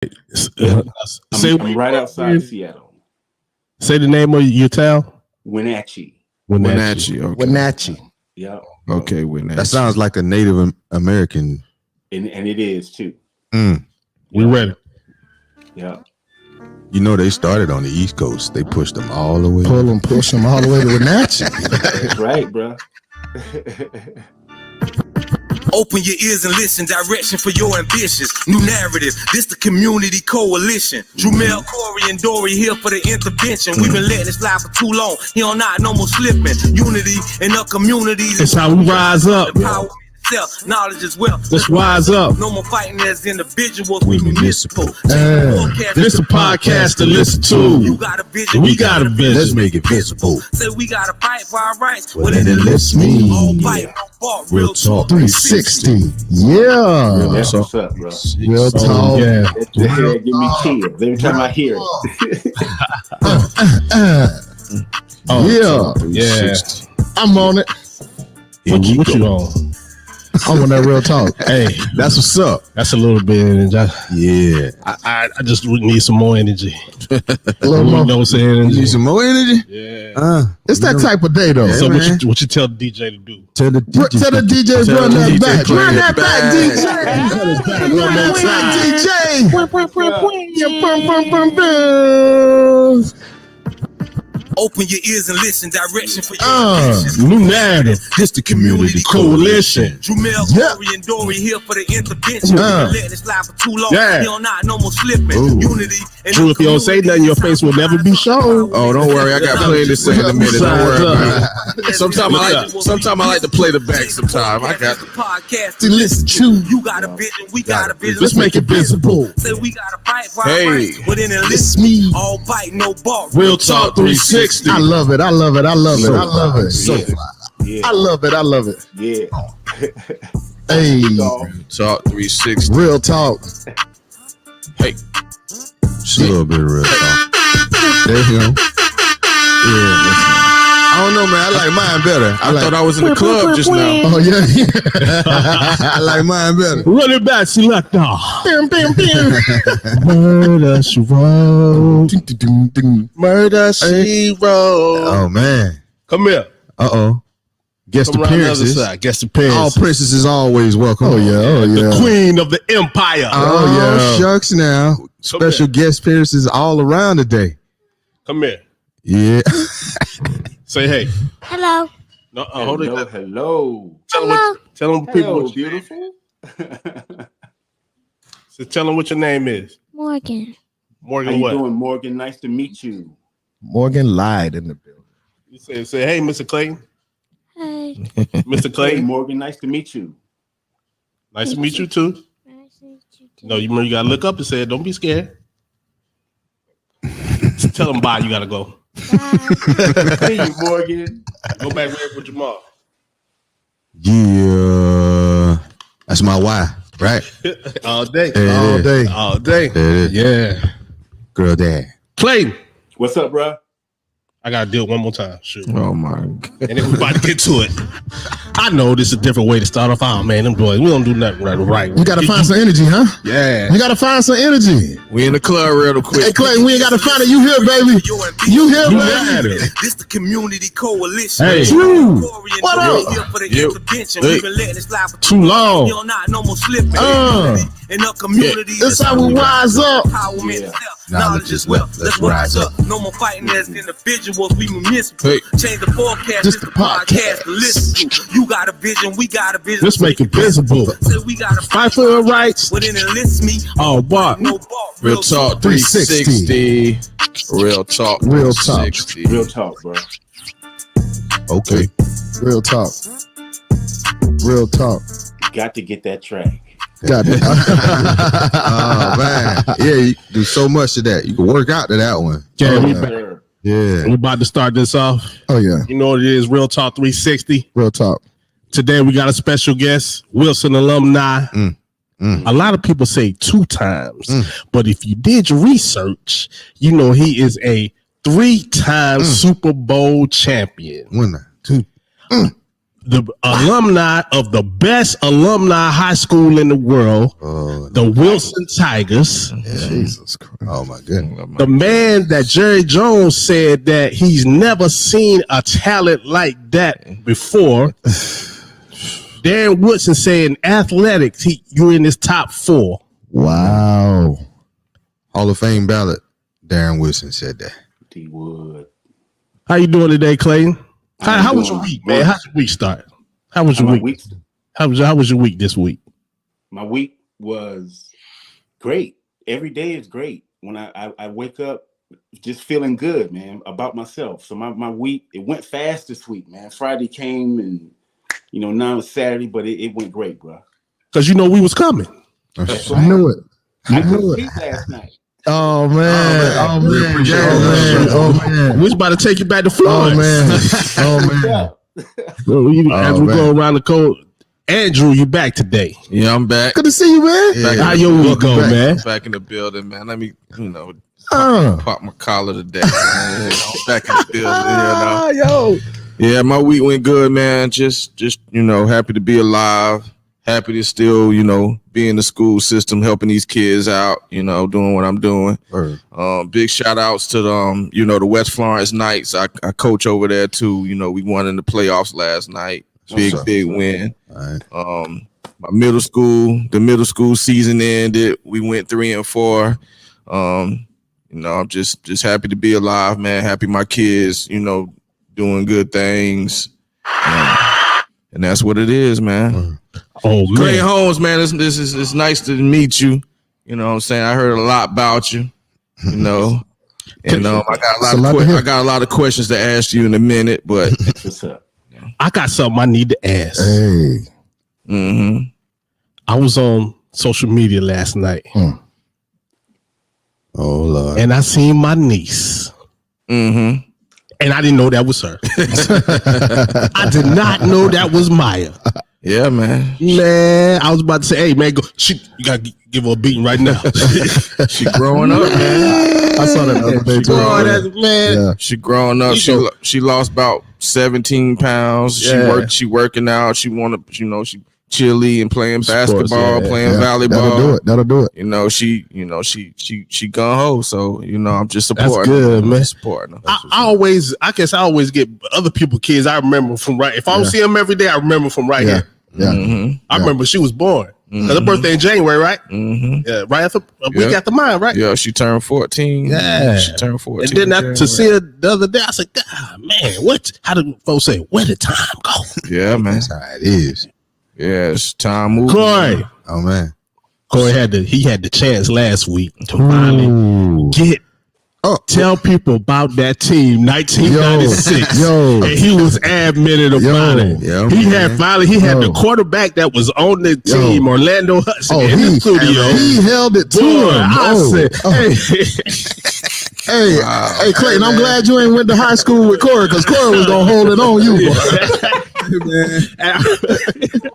I'm right outside Seattle. Say the name of your town. Wenatchee. Okay. Wenatchee. Yeah. Okay, Wenatchee. That sounds like a Native American. And it is too. We ready. Yeah. You know, they started on the East Coast. They pushed them all the way. Push them all the way to Wenatchee. That's right, bro. Open your ears and listen. Direction for your ambitions. New narrative. This the community coalition. Drumel, Corey, and Dory here for the intervention. We've been letting it slide for too long. He on not no more slipping. Unity in our communities. It's how we rise up. Knowledge as well. Let's rise up. No more fighting as individuals. We municipal. This a podcast to listen to. You got a vision. We got a vision. Let's make it visible. Say we gotta fight for our rights. Well, then it lets me. All fight, no bar. Real talk. 360. Yeah. That's what's up, bro. Real talk. Yeah. That head give me chills every time I hear it. Yeah. I'm on it. What you on? I'm on that real talk. Hey, That's what's up. that's a little bit. Yeah. I just need some more energy. A little You more. know what I'm saying? You Energy. need some more energy? Yeah. It's that type of day, though. Yeah, So man. what you tell the DJ to do? Tell the DJ. Tell the DJ Tell run the that DJ back. play Run it that back, back. DJ. Run that DJ. Open your ears and listen. Direction for your ambitions. New narrative. This the community Coalition. Drumel, Yeah. Corey, and Dory here for the intervention. We've been letting it slide for too long. Yeah. He on not no more slipping. Ooh. Unity. in Drew, our if you don't say nothing, your face will never be shown. Oh, don't worry. I got plenty to say in a minute. Don't worry about it. Sometimes I like to play the back. Sometimes I got the podcast To listen to. You got a vision, we got a vision. Let's make it visible. Say we gotta fight for Hey. our rights. Within it, It's listen. me. All bite, no bar. Real Talk 360. I love it. I love it. I love it. I love it. Yeah. I love it. I love it. Yeah. Hey, Talk 360. real talk. Hey, Just a little bit of real talk. There you go. Yeah, listen. I don't know, man. I like mine better. I thought I was in the club just now. Oh, yeah. I like mine better. Run it back, selector. Bam, bam, bam. Murder, she wrote. Ding, ding, ding, ding. Murder, she wrote. Oh, man. Come here. Uh-oh. Guest Come around the other appearances. side. Guest All appearances. princesses always welcome. Oh, yeah. Oh, The yeah. queen of the empire. Oh, yeah. shucks now. Special guest appearances all around today. Come here. Yeah. Say hey. Hello. No, hold Hello, it. hello. Tell them people Hello, what you beautiful. So tell them what your name is. Morgan. How Morgan you what? doing, Morgan? Nice to meet you. Morgan lied in the building. You say hey, Mr. Clayton. Hey. Mr. Hey, Clayton. Morgan. Nice to meet you. Nice to meet you too. Nice to meet you too. No, you remember you gotta look up and say, don't be scared. Tell them bye, you gotta go. Bye. Hey, you, Morgan. Go back there with your mom. Yeah. That's my why, right? All day. Yeah. All day. All day. There it is. Yeah. Girl dad. Clayton. What's up, bro? I gotta do it one more time. Shoot. Oh my God. And then we about to get to it. I know this is a different way to start off. Oh man, them boys, we don't do nothing right. You gotta find some energy, huh? Yeah. You gotta find some energy. We in the club real quick. Hey, Clayton, we ain't gotta find it. You here, baby. You here, You baby. matter. This the community coalition. Hey. True. Corey and What Dory up? here for the Yep. intervention. Hey. We've been letting it slide for Too long. You're not no more slipping. Uh. In our community. That's how we rise up. Empowerment, Yeah. knowledge as well. Let's rise up. No more fighting as individuals. We municipal. Hey. Change the forecast. This This the the podcast to listen to. You got a vision. We got a vision. Let's make it visible. Say we got to Fight for your rights. Within it lists me. Oh, what? No bar. Real Talk 360. Real Talk Real talk. 360. Real talk, bro. Okay. Real talk. Real talk. Got to get that track. Got it. Oh, man. Yeah, you do so much of that. You can work out to that one. Yeah, Oh, we, yeah. Sir. Yeah. we about to start this off. Oh, yeah. You know what it is, Real Talk 360. Real talk. Today we got a special guest, Wilson alumni. A lot of people say 2 times, but if you did your research, you know he is a 3-time Super Bowl champion. Winner. Two. the alumni of the best alumni high school in the world, the Wilson Tigers. Jesus Christ. Oh my goodness. The man that Jerry Jones said that he's never seen a talent like that before. Darren Woodson said in athletics, you're in his top 4. Wow. Hall of Fame ballot. Darren Wilson said that. He would. How you doing today, Clayton? How was your week, man? How's your week start? How was your week? How was your week this week? My week was great. Every day is great. When I wake up just feeling good, man, about myself. So my week, it went fast this week, man. Friday came and, now it's Saturday, but it went great, bro. Because we was coming. That's I right. knew it. I couldn't sleep last night. Oh man. Oh man. We was about to take you back to Florida. Oh man. As we go around the cold, Andrew, you back today? Yeah, I'm back. Good to see you, man. Yeah. How your week go, man? Back in the building, man. Let me, pop my collar today. Man. Back in the building, Yeah, my week went good, man. Just happy to be alive. Happy to still, be in the school system, helping these kids out, doing what I'm doing. Big shout outs to the West Florence Knights. I coach over there too. We won in the playoffs last night. Big win. All right. The middle school season ended. We went 3-4. I'm just happy to be alive, man. Happy my kids, doing good things. And that's what it is, man. Oh, man. Clayton Holmes, man, it's nice to meet you. You know what I'm saying? I heard a lot about you, And I got a lot of questions to ask you in a minute, but What's up? I got something I need to ask. Hey. I was on social media last night. Oh Lord. And I seen my niece. And I didn't know that was her. I did not know that was Maya. yeah, man. Man, I was about to say, hey, man, you got to give her a beating right now. She growing up, man. I saw that the other day too. Man. She growing up. She lost about 17 pounds. Yeah. She working out. She wanna, she chilly and playing basketball, playing volleyball. That'll do it. She gun ho. So I'm just supporting. That's good, man. Supporting her. I guess I always get other people's kids. I remember from right. If I don't see them every day, I remember from right here. Yeah. I remember she was born. Her birthday in January, right? Yeah, right after a week after mine, right? Yeah, she turned 14. Yeah, she turned 14. And then to see her the other day, I said, God, man, how do folks say? Where did time go? Yeah, man. That's how it is. Yeah, it's time moving. Corey. Oh man. Corey had the chance last week to finally tell people about that team, 1996. Yo. And he was admitted about it. Yeah, he man. had the quarterback that was on the team, Orlando Hudson, in the studio. He held it to him. Hey, Clayton, I'm glad you ain't went to high school with Corey, because Corey was gonna hold it on you, boy.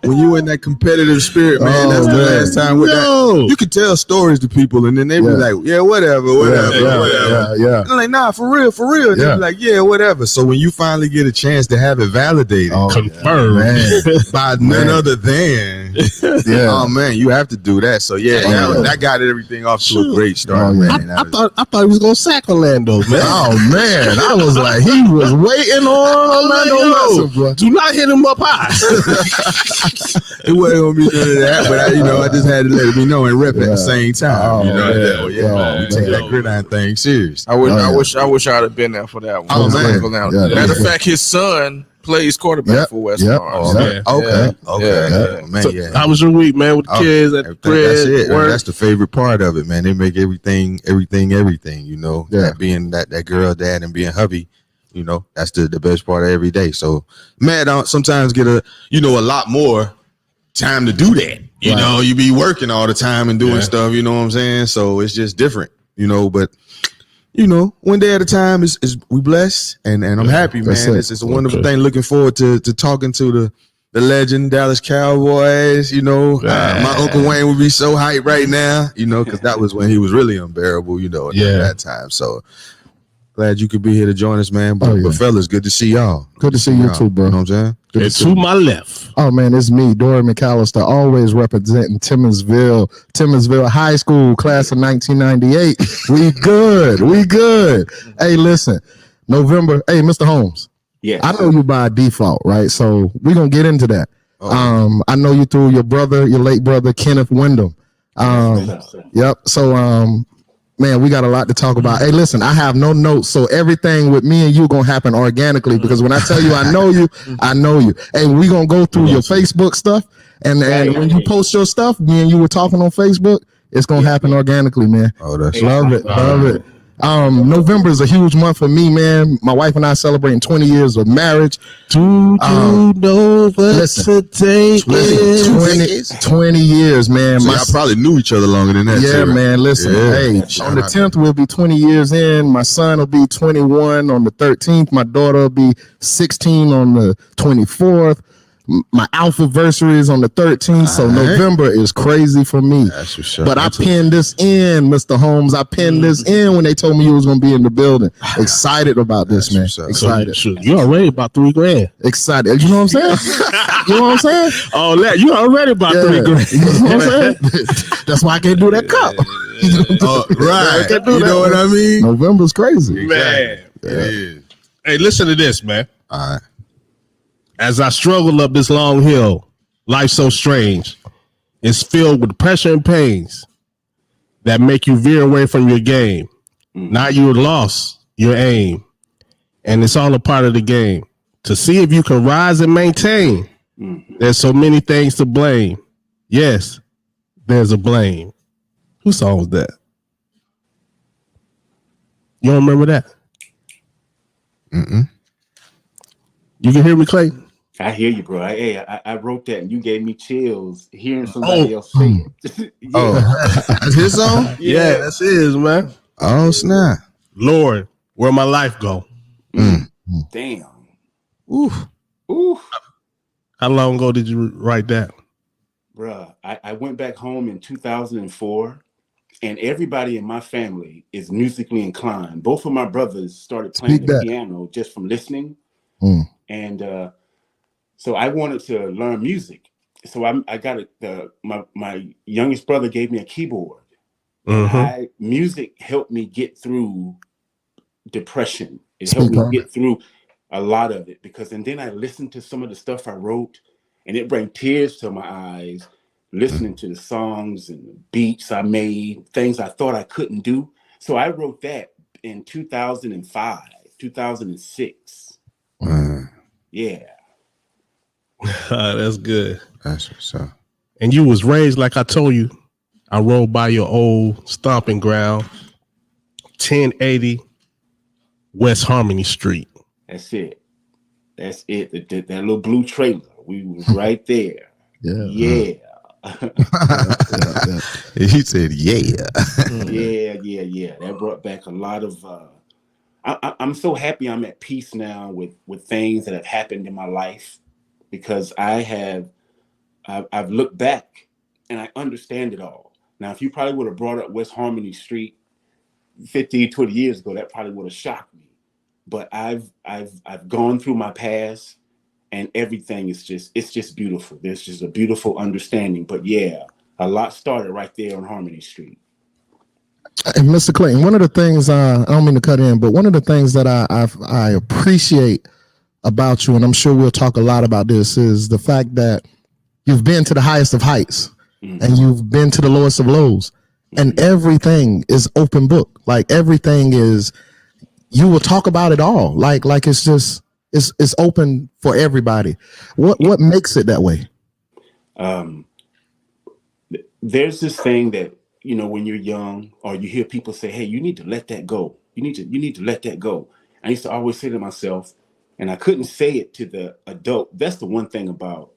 When you in that competitive spirit, man, that's the last time with that. You can tell stories to people, and then they be like, "Yeah, whatever." Yeah. I'm like, "Nah, for real." And they be like, "Yeah, whatever." So when you finally get a chance to have it validated, confirmed by none other than, oh man, you have to do that. So that got everything off to a great start, man. I thought he was gonna sack Orlando, man. Oh man, I was like, he was waiting on Orlando. Bro. Do not hit him up high. It wasn't gonna be none of that, but I just had to let me know and rep at the same time. We take that gridiron thing serious. I wish I'd have been there for that one. Oh, man. Matter of fact, his son plays quarterback for West Florence. Okay. How was your week, man, with the kids at the crib? That's it. Work? That's the favorite part of it, man. They make everything. That being that girl dad and being hubby. That's the best part of every day. So, man, I sometimes get a lot more time to do that. You be working all the time and doing stuff. You know what I'm saying? So it's just different. But one day at a time is we blessed, and I'm happy, man. It's a wonderful thing. Looking forward to talking to the legend Dallas Cowboys. My Uncle Wayne would be so hyped right now. Because that was when he was really unbearable. At that time. So. Glad you could be here to join us, man. But, but fellas, good to see y'all. Good to see you too, bro. You know what I'm saying? And to my left. Oh man, it's me, Dory McAllister, always representing Timmonsville High School, class of 1998. We good. Hey, listen, November. Hey, Mr. Holmes. Yeah, I know you by default, right? So we're gonna get into that. I know you through your late brother, Kenneth Wyndham. Yep. So man, we got a lot to talk about. Hey, listen, I have no notes, so everything with me and you gonna happen organically because when I tell you I know you, I know you. Hey, we gonna go through your Facebook stuff, and when you post your stuff, me and you were talking on Facebook, it's gonna happen organically, man. Oh, that's love it. November is a huge month for me, man. My wife and I celebrating 20 years of marriage. Do you know what today is? 20 years, man. So y'all probably knew each other longer than that. Yeah, too, right? man. Listen, hey, on the 10th, we'll be 20 years in. My son will be 21 on the 13th. My daughter will be 16 on the 24th. My alphaversary is on the 13th, so November is crazy for me. That's for sure. But I pinned this in, Mr. Holmes. I pinned this in when they told me you was going to be in the building. Excited about this, man. Excited. So you already about $3,000. Excited. You know what I'm saying? You know what I'm saying? Oh, that you already about $3,000. You know what I'm saying? That's why I can't do that cup. Right. You know what I mean? November's crazy. Man. It is. Hey, listen to this, man. All right. As I struggle up this long hill, life so strange. It's filled with pressure and pains that make you veer away from your game. Now you're lost your aim. And it's all a part of the game. To see if you can rise and maintain, there's so many things to blame. Yes, there's a blame. Whose song was that? You don't remember that? You can hear me, Clayton? I hear you, bro. I wrote that, and you gave me chills hearing somebody else say it. That's his song? Yeah, that's his, man. Oh, snap. Lord, where my life go? Damn. Oof. How long ago did you write that? Bruh, I went back home in 2004, and everybody in my family is musically inclined. Both of my brothers started playing the piano just from listening. And so I wanted to learn music. So I got my youngest brother gave me a keyboard. Music helped me get through depression. It helped me get through a lot of it and then I listened to some of the stuff I wrote, and it brought tears to my eyes, listening to the songs and the beats I made, things I thought I couldn't do. So I wrote that in 2005, 2006. Yeah. That's good. That's what's up. And you was raised, like I told you, I rode by your old stomping ground, 1080 West Harmony Street. That's it. That little blue trailer. We was right there. Yeah. He said, yeah. Yeah. That brought back a lot of I'm so happy I'm at peace now with things that have happened in my life, because I've looked back and I understand it all. Now, if you probably would have brought up West Harmony Street 15, 20 years ago, that probably would have shocked me. But I've gone through my past, and everything is just beautiful. There's just a beautiful understanding. But yeah, a lot started right there on Harmony Street. And Mr. Clayton, one of the things I don't mean to cut in, but one of the things that I appreciate about you, and I'm sure we'll talk a lot about this, is the fact that you've been to the highest of heights and you've been to the lowest of lows, and everything is open book. Like everything is, you will talk about it all. Like it's just it's open for everybody. What makes it that way? There's this thing that, when you're young, or you hear people say, hey, you need to let that go. You need to let that go. I used to always say to myself, and I couldn't say it to the adult. That's the one thing about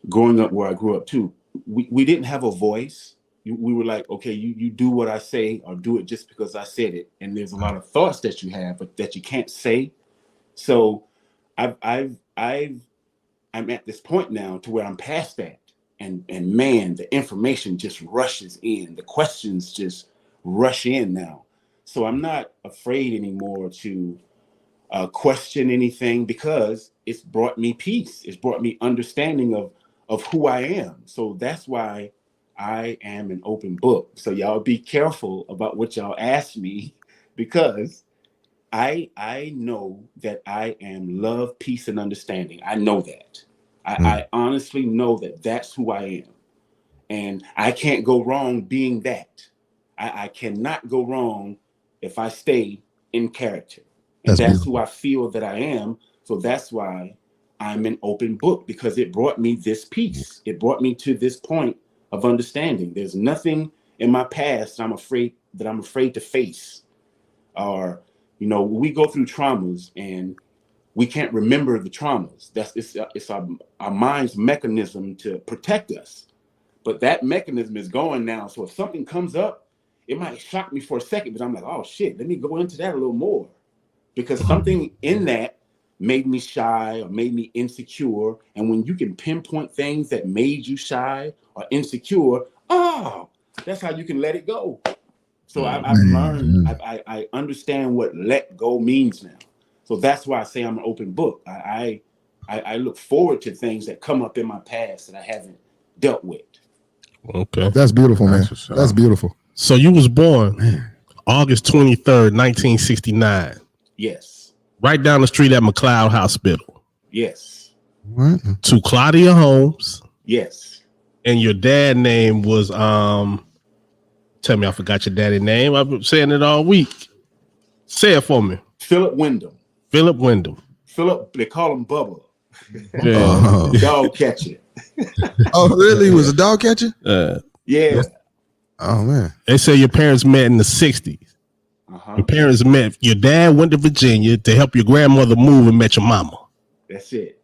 growing up where I grew up too. We didn't have a voice. We were like, okay, you do what I say, or do it just because I said it. And there's a lot of thoughts that you have, but that you can't say. So I'm at this point now to where I'm past that. And man, the information just rushes in. The questions just rush in now. So I'm not afraid anymore to question anything because it's brought me peace. It's brought me understanding of who I am. So that's why I am an open book. So y'all be careful about what y'all ask me because I know that I am love, peace, and understanding. I know that. I honestly know that that's who I am. And I can't go wrong being that. I cannot go wrong if I stay in character. And that's who I feel that I am. So that's why I'm an open book, because it brought me this peace. It brought me to this point of understanding. There's nothing in my past I'm afraid to face. Or, we go through traumas and we can't remember the traumas. It's our mind's mechanism to protect us. But that mechanism is gone now. So if something comes up, it might shock me for a second, but I'm like, oh shit, let me go into that a little more. Because something in that made me shy or made me insecure. And when you can pinpoint things that made you shy or insecure, that's how you can let it go. So I've learned, I understand what let go means now. So that's why I say I'm an open book. I look forward to things that come up in my past that I haven't dealt with. Okay. That's beautiful, man. That's beautiful. So you was born August 23rd, 1969. Yes. Right down the street at McLeod Hospital. Yes. To Claudia Holmes. Yes. And your dad name was tell me I forgot your daddy name. I've been saying it all week. Say it for me. Philip Wyndham. Philip Wyndham. Philip, they call him Bubba. Yeah. Dog catcher. Oh, really? He was a dog catcher? Yeah. Oh, man. They say your parents met in the 60s. Your parents met. Your dad went to Virginia to help your grandmother move and met your mama. That's it.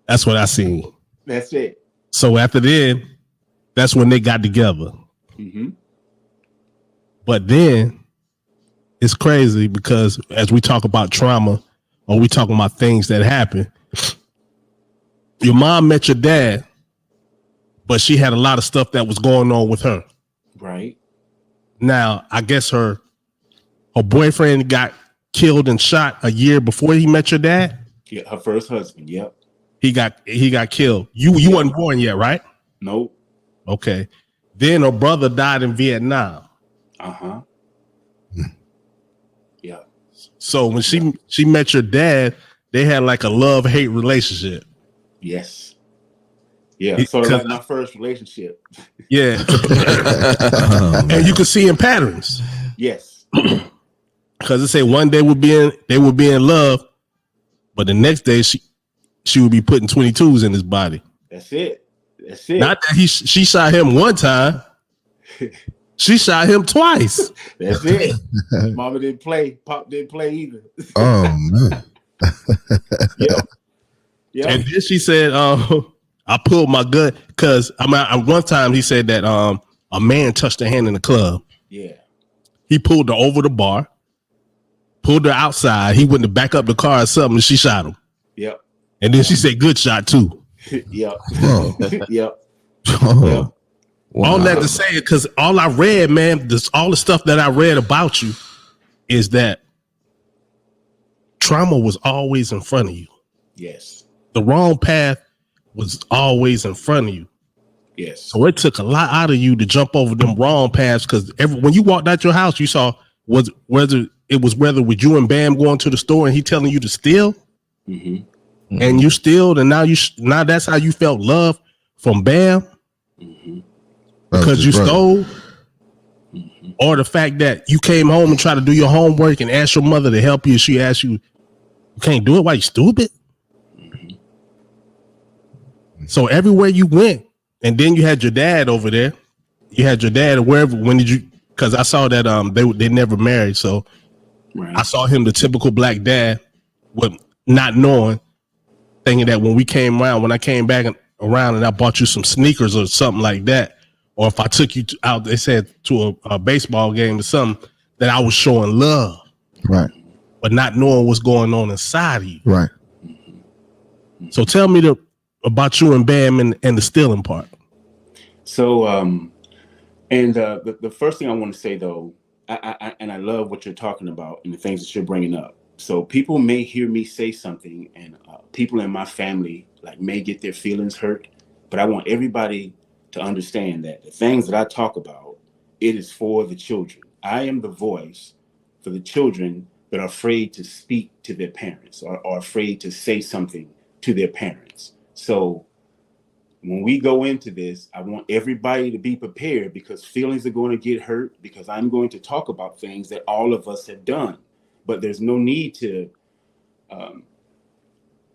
That's what I seen. That's it. So after then, that's when they got together. Mm-hmm. But then it's crazy because as we talk about trauma or we talking about things that happen, your mom met your dad, but she had a lot of stuff that was going on with her. Right. Now, I guess her boyfriend got killed and shot a year before he met your dad. Yeah, her first husband. Yep. He got killed. You wasn't born yet, right? Nope. Okay. Then her brother died in Vietnam. Yeah. So when she met your dad, they had like a love-hate relationship. Yes. Yeah. So like my first relationship. Yeah. And you could see in patterns. Yes. Because it say one day they would be in love, but the next day she would be putting 22s in his body. That's it. That's it. Not that she shot him one time. She shot him twice. That's it. Mama didn't play. Pop didn't play either. Oh, man. Yeah. And then she said, I pulled my gun because one time he said that a man touched her hand in the club. Yeah. He pulled her over the bar, pulled her outside. He went to back up the car or something, and she shot him. Yep. And then she said, "Good shot too." Yep. Oh. Yep. Oh. Yep. Wow. All that to say, because all I read, man, all the stuff that I read about you is that trauma was always in front of you. Yes. The wrong path was always in front of you. Yes. So it took a lot out of you to jump over them wrong paths, because when you walked out your house, you saw whether with you and Bam going to the store and he telling you to steal, and you stealed, and now that's how you felt love from Bam. Because you stole, or the fact that you came home and tried to do your homework and asked your mother to help you. She asked you, "You can't do it. Why you stupid?" So everywhere you went, and then you had your dad over there. You had your dad wherever. When did you? Because I saw that they never married. So I saw him, the typical black dad, with not knowing, thinking that when I came back around and I bought you some sneakers or something like that. Or if I took you out, they said to a baseball game or something, that I was showing love, right? But not knowing what's going on inside of you, right? So tell me about you and Bam and the stealing part. So, the first thing I want to say though, I love what you're talking about and the things that you're bringing up. So people may hear me say something, and people in my family like may get their feelings hurt. But I want everybody to understand that the things that I talk about, it is for the children. I am the voice for the children that are afraid to speak to their parents or are afraid to say something to their parents. So when we go into this, I want everybody to be prepared because feelings are going to get hurt because I'm going to talk about things that all of us have done. But there's no need to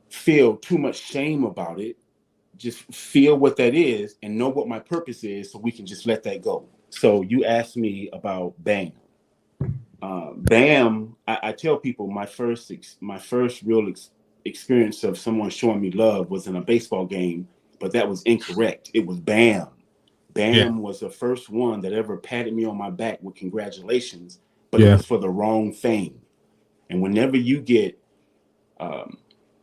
feel too much shame about it. Just feel what that is and know what my purpose is so we can just let that go. So you asked me about BAM. BAM, I tell people my first real experience of someone showing me love was in a baseball game, but that was incorrect. It was BAM. BAM was the first one that ever patted me on my back with congratulations, but it was for the wrong thing. And whenever you get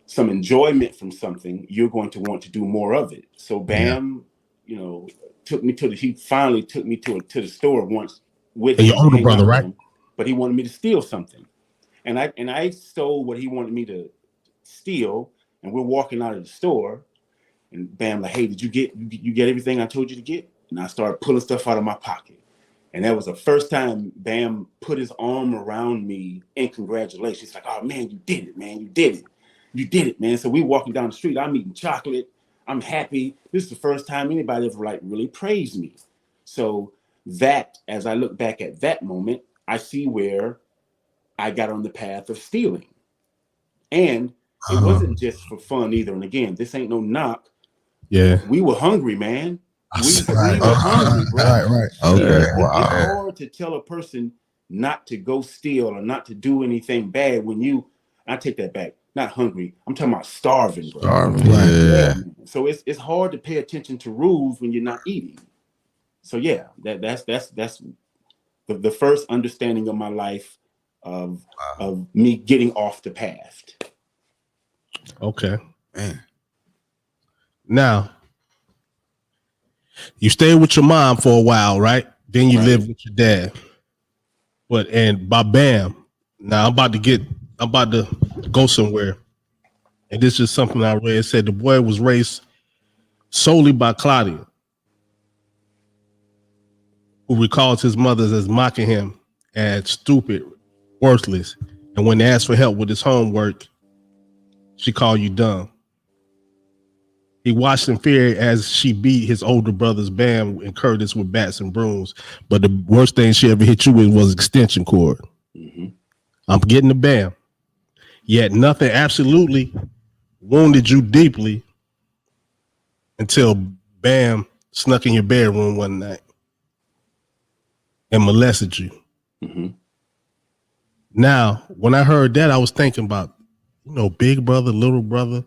some enjoyment from something, you're going to want to do more of it. So BAM, you know, he finally took me to the store once with your older brother, right? Him, but he wanted me to steal something. And I stole what he wanted me to steal, and we're walking out of the store, and BAM like, hey, did you get everything I told you to get? And I started pulling stuff out of my pocket. And that was the first time BAM put his arm around me in congratulations. He's like, oh man, you did it, man. You did it. You did it, man. So we walking down the street. I'm eating chocolate. I'm happy. This is the first time anybody ever like really praised me. So that, as I look back at that moment, I see where I got on the path of stealing. And it wasn't just for fun either. And again, this ain't no knock. Yeah. We were hungry, man. We were hungry, bro. Right. Okay. It's hard to tell a person not to go steal or not to do anything bad when I take that back. Not hungry. I'm talking about starving, bro. Starving. Yeah. So it's hard to pay attention to rules when you're not eating. So yeah, that's the first understanding of my life of me getting off the path. Okay. Man. Now, you stayed with your mom for a while, right? Then you lived with your dad. And by BAM, now I'm about to go somewhere. And this is something I read. It said the boy was raised solely by Claudia, who recalls his mother as mocking him as stupid, worthless. And when they asked for help with his homework, she called you dumb. He watched in fear as she beat his older brothers, BAM and Curtis, with bats and brooms. But the worst thing she ever hit you with was extension cord. Mm-hmm. I'm getting the BAM. Yet nothing absolutely wounded you deeply until BAM snuck in your bedroom one night and molested you. Mm-hmm. Now, when I heard that, I was thinking about, big brother, little brother.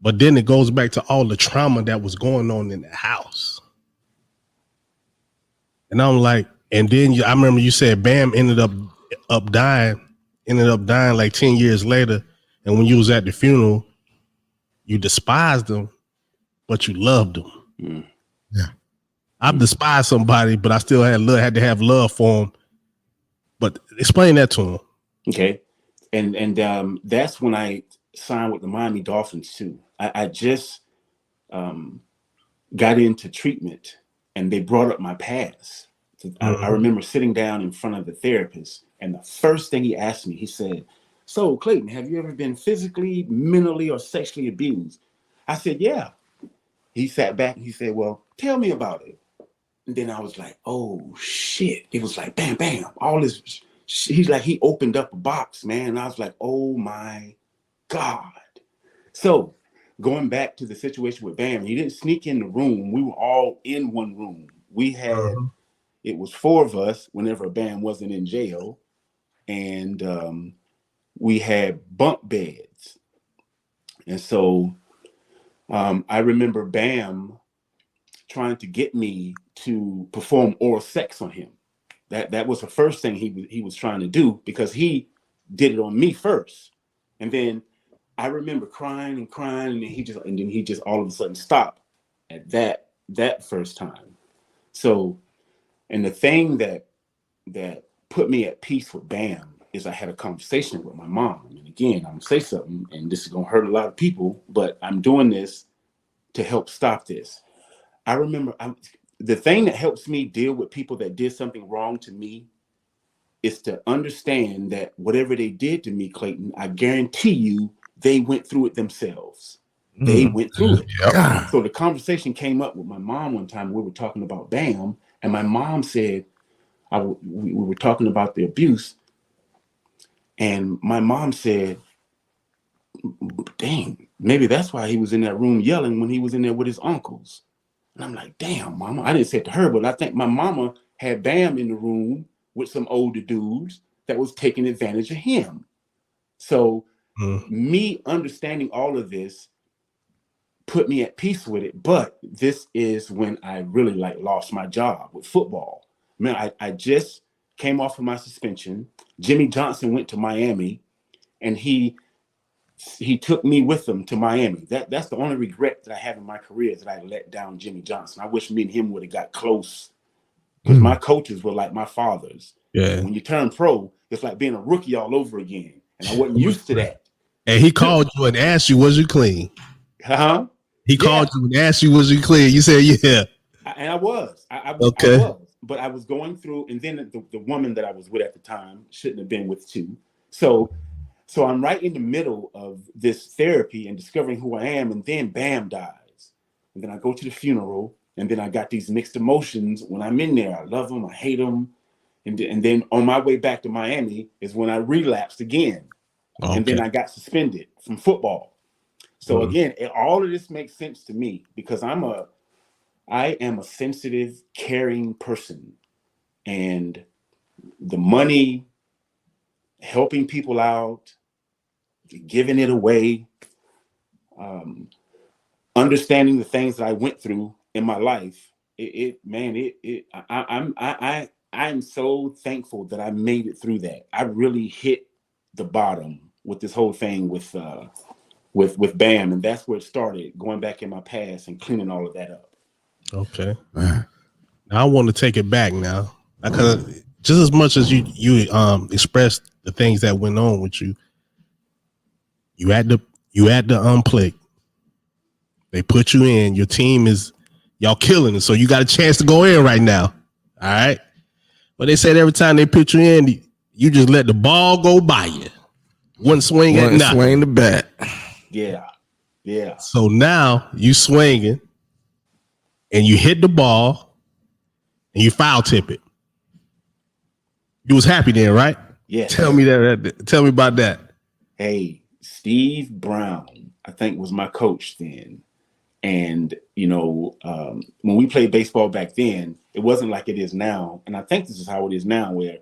But then it goes back to all the trauma that was going on in the house. And I'm like, and then I remember you said BAM ended up dying like 10 years later. And when you was at the funeral, you despised him, but you loved him. Mm. Yeah. I've despised somebody, but I still had to have love for him. But explain that to him. Okay. And that's when I signed with the Miami Dolphins too. I just got into treatment and they brought up my past. I remember sitting down in front of the therapist, and the first thing he asked me, he said, so Clayton, have you ever been physically, mentally, or sexually abused? I said, yeah. He sat back and he said, well, tell me about it. And then I was like, oh shit. It was like, bam, bam, all this. He's like, he opened up a box, man. And I was like, oh my God. So going back to the situation with BAM, he didn't sneak in the room. We were all in one room. We had, it was 4 of us whenever BAM wasn't in jail. And we had bunk beds. And so I remember BAM trying to get me to perform oral sex on him. That was the first thing he was trying to do, because he did it on me first. And then I remember crying, and then he just all of a sudden stopped at that first time. So, and the thing that put me at peace with BAM is I had a conversation with my mom. And again, I'm gonna say something, and this is gonna hurt a lot of people, but I'm doing this to help stop this. I remember the thing that helps me deal with people that did something wrong to me is to understand that whatever they did to me, Clayton, I guarantee you they went through it themselves. They went through it. Yep. So the conversation came up with my mom one time. We were talking about BAM, and my mom said, we were talking about the abuse, and my mom said, dang, maybe that's why he was in that room yelling when he was in there with his uncles. And I'm like, damn, mama. I didn't say it to her, but I think my mama had BAM in the room with some older dudes that was taking advantage of him. So me understanding all of this put me at peace with it. But this is when I really lost my job with football. Man, I just came off of my suspension. Jimmy Johnson went to Miami, and he took me with him to Miami. That's the only regret that I have in my career is that I let down Jimmy Johnson. I wish me and him would have got close, because my coaches were like my fathers. Yeah. When you turn pro, it's like being a rookie all over again. And I wasn't used to that. And he called you and asked you, was you clean? Huh? He called you and asked you, was you clean? You said, yeah. And I was. I Okay. was. But I was going through, and then the woman that I was with at the time shouldn't have been with too. So I'm right in the middle of this therapy and discovering who I am, and then BAM dies. And then I go to the funeral, and then I got these mixed emotions when I'm in there. I love him, I hate him. And then on my way back to Miami is when I relapsed again. Okay. And then I got suspended from football. So again, all of this makes sense to me because I am a sensitive, caring person. And the money, helping people out, giving it away, understanding the things that I went through in my life, I'm so thankful that I made it through that. I really hit the bottom with this whole thing with BAM, and that's where it started, going back in my past and cleaning all of that up. Okay. Now I want to take it back now, because just as much as you expressed the things that went on with you, you had the unplug. They put you in. Your team is y'all killing it, so you got a chance to go in right now. All right. But they said every time they put you in, you just let the ball go by you. Wouldn't swing at nothing. Swing the bat. Yeah. So now you swinging, and you hit the ball, and you foul tip it. You was happy then, right? Yeah. Tell me that. Tell me about that. Hey, Steve Brown, I think, was my coach then. And, when we played baseball back then, it wasn't like it is now. And I think this is how it is now, where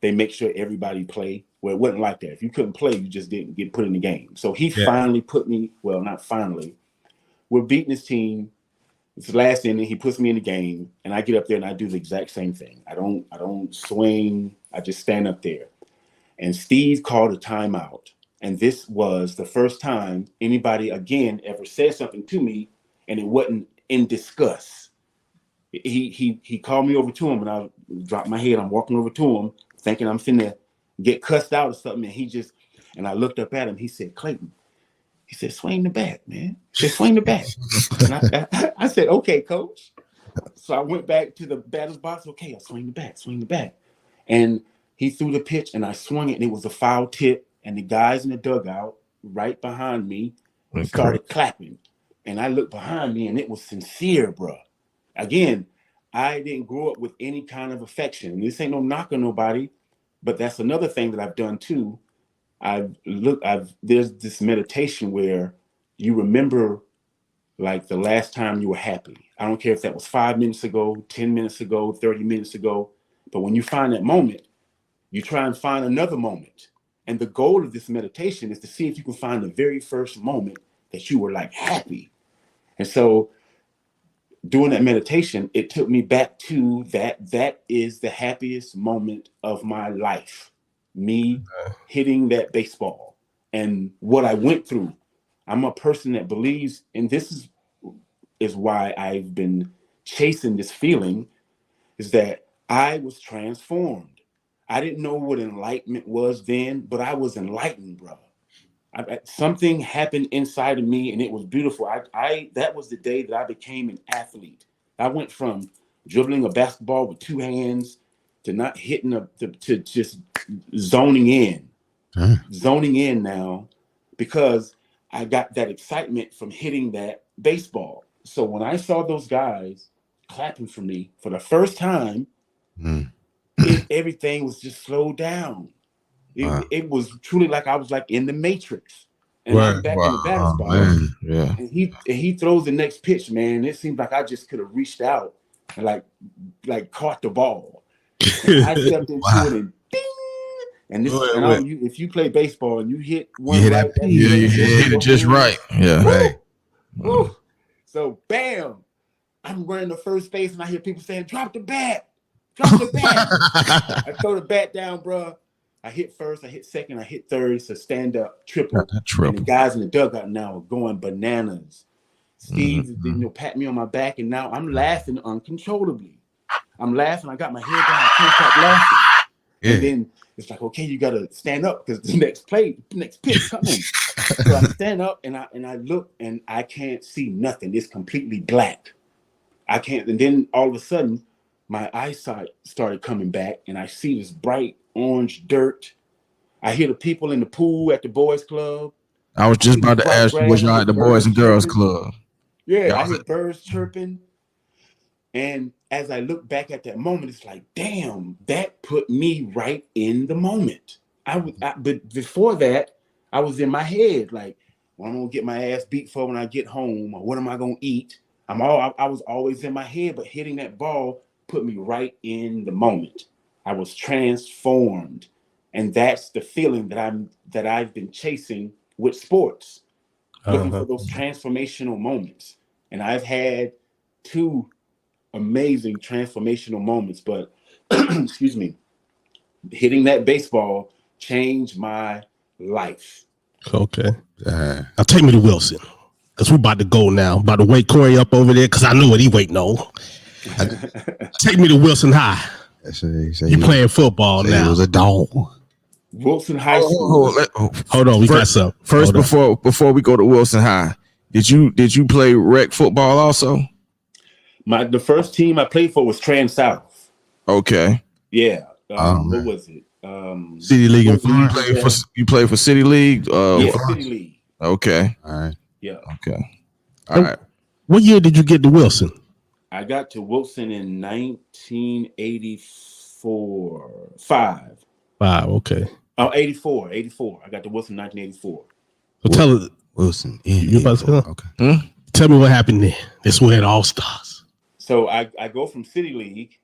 they make sure everybody play. Where it wasn't like that. If you couldn't play, you just didn't get put in the game. So he finally put me, well, not finally. We're beating his team. It's the last inning. He puts me in the game, and I get up there and I do the exact same thing. I don't swing. I just stand up there. And Steve called a timeout. And this was the first time anybody again ever said something to me, and it wasn't in disgust. He called me over to him, and I dropped my head. I'm walking over to him, thinking I'm finna get cussed out or something. And I looked up at him. He said, Clayton, he said, swing the bat, man. He said, swing the bat. And I said, okay, coach. So I went back to the batter's box. Okay, I'll swing the bat. And he threw the pitch, and I swung it, and it was a foul tip. And the guys in the dugout right behind me started clapping. And I looked behind me, and it was sincere, bro. Again, I didn't grow up with any kind of affection. And this ain't no knock on nobody, but that's another thing that I've done too. There's this meditation where you remember like the last time you were happy. I don't care if that was 5 minutes ago, 10 minutes ago, 30 minutes ago. But when you find that moment, you try and find another moment. And the goal of this meditation is to see if you can find the very first moment that you were like happy. And so doing that meditation, it took me back to that is the happiest moment of my life. Me hitting that baseball and what I went through. I'm a person that believes, and this is why I've been chasing this feeling, is that I was transformed. I didn't know what enlightenment was then, but I was enlightened, bro. Something happened inside of me, and it was beautiful. That was the day that I became an athlete. I went from dribbling a basketball with two hands to not hitting to just zoning in now, because I got that excitement from hitting that baseball. So when I saw those guys clapping for me for the first time, everything was just slowed down. It was truly like I was like in the Matrix, and I'm back in the batter's box. Yeah. And he throws the next pitch, man. It seemed like I just could have reached out and like caught the ball. And I stepped into it and ding. And this, if you play baseball and you hit one you right, You hit it just right. Yeah. Right. Woo. So bam, I'm running to first base and I hear people saying, "Drop the bat, drop the bat." I throw the bat down, bro. I hit first, I hit second, I hit third. It's a stand up triple. And the guys in the dugout now are going bananas. Steve, pat me on my back, and now I'm laughing uncontrollably. I'm laughing. I got my head down. I can't stop laughing. Yeah. And then it's like, okay, you got to stand up because the next pitch coming. So I stand up and I look and I can't see nothing. It's completely black. I can't. And then all of a sudden, my eyesight started coming back, and I see this bright orange dirt. I hear the people in the pool at the boys' club. I was just about to ask you, was y'all at the Boys and Girls Club? Yeah, I hear birds chirping. And as I look back at that moment, it's like, damn, that put me right in the moment. But before that, I was in my head, like, what am I gonna get my ass beat for when I get home, or what am I gonna eat? I was always in my head, but hitting that ball put me right in the moment. I was transformed, and that's the feeling that I've been chasing with sports, looking for those transformational moments. And I've had 2 amazing transformational moments, but excuse me, hitting that baseball changed my life. Okay. Now take me to Wilson, because we're about to go now. About to wake Corey up over there, because I know what he waiting on. Take me to Wilson High. You playing football now. It was a dog. Wilson High School. Hold on, we got some. First, before we go to Wilson High, did you play rec football also? The first team I played for was Trans South. Okay. Yeah. What was it? City League in Florida. You played for City League? Yeah, City League. Okay. All right. Yeah. Okay. All right. What year did you get to Wilson? I got to Wilson in 1984. 5. Okay. Oh, 84. I got to Wilson in 1984. So tell us, Wilson. You about to say that? Okay. Tell me what happened there. This where it all starts. So I go from City League,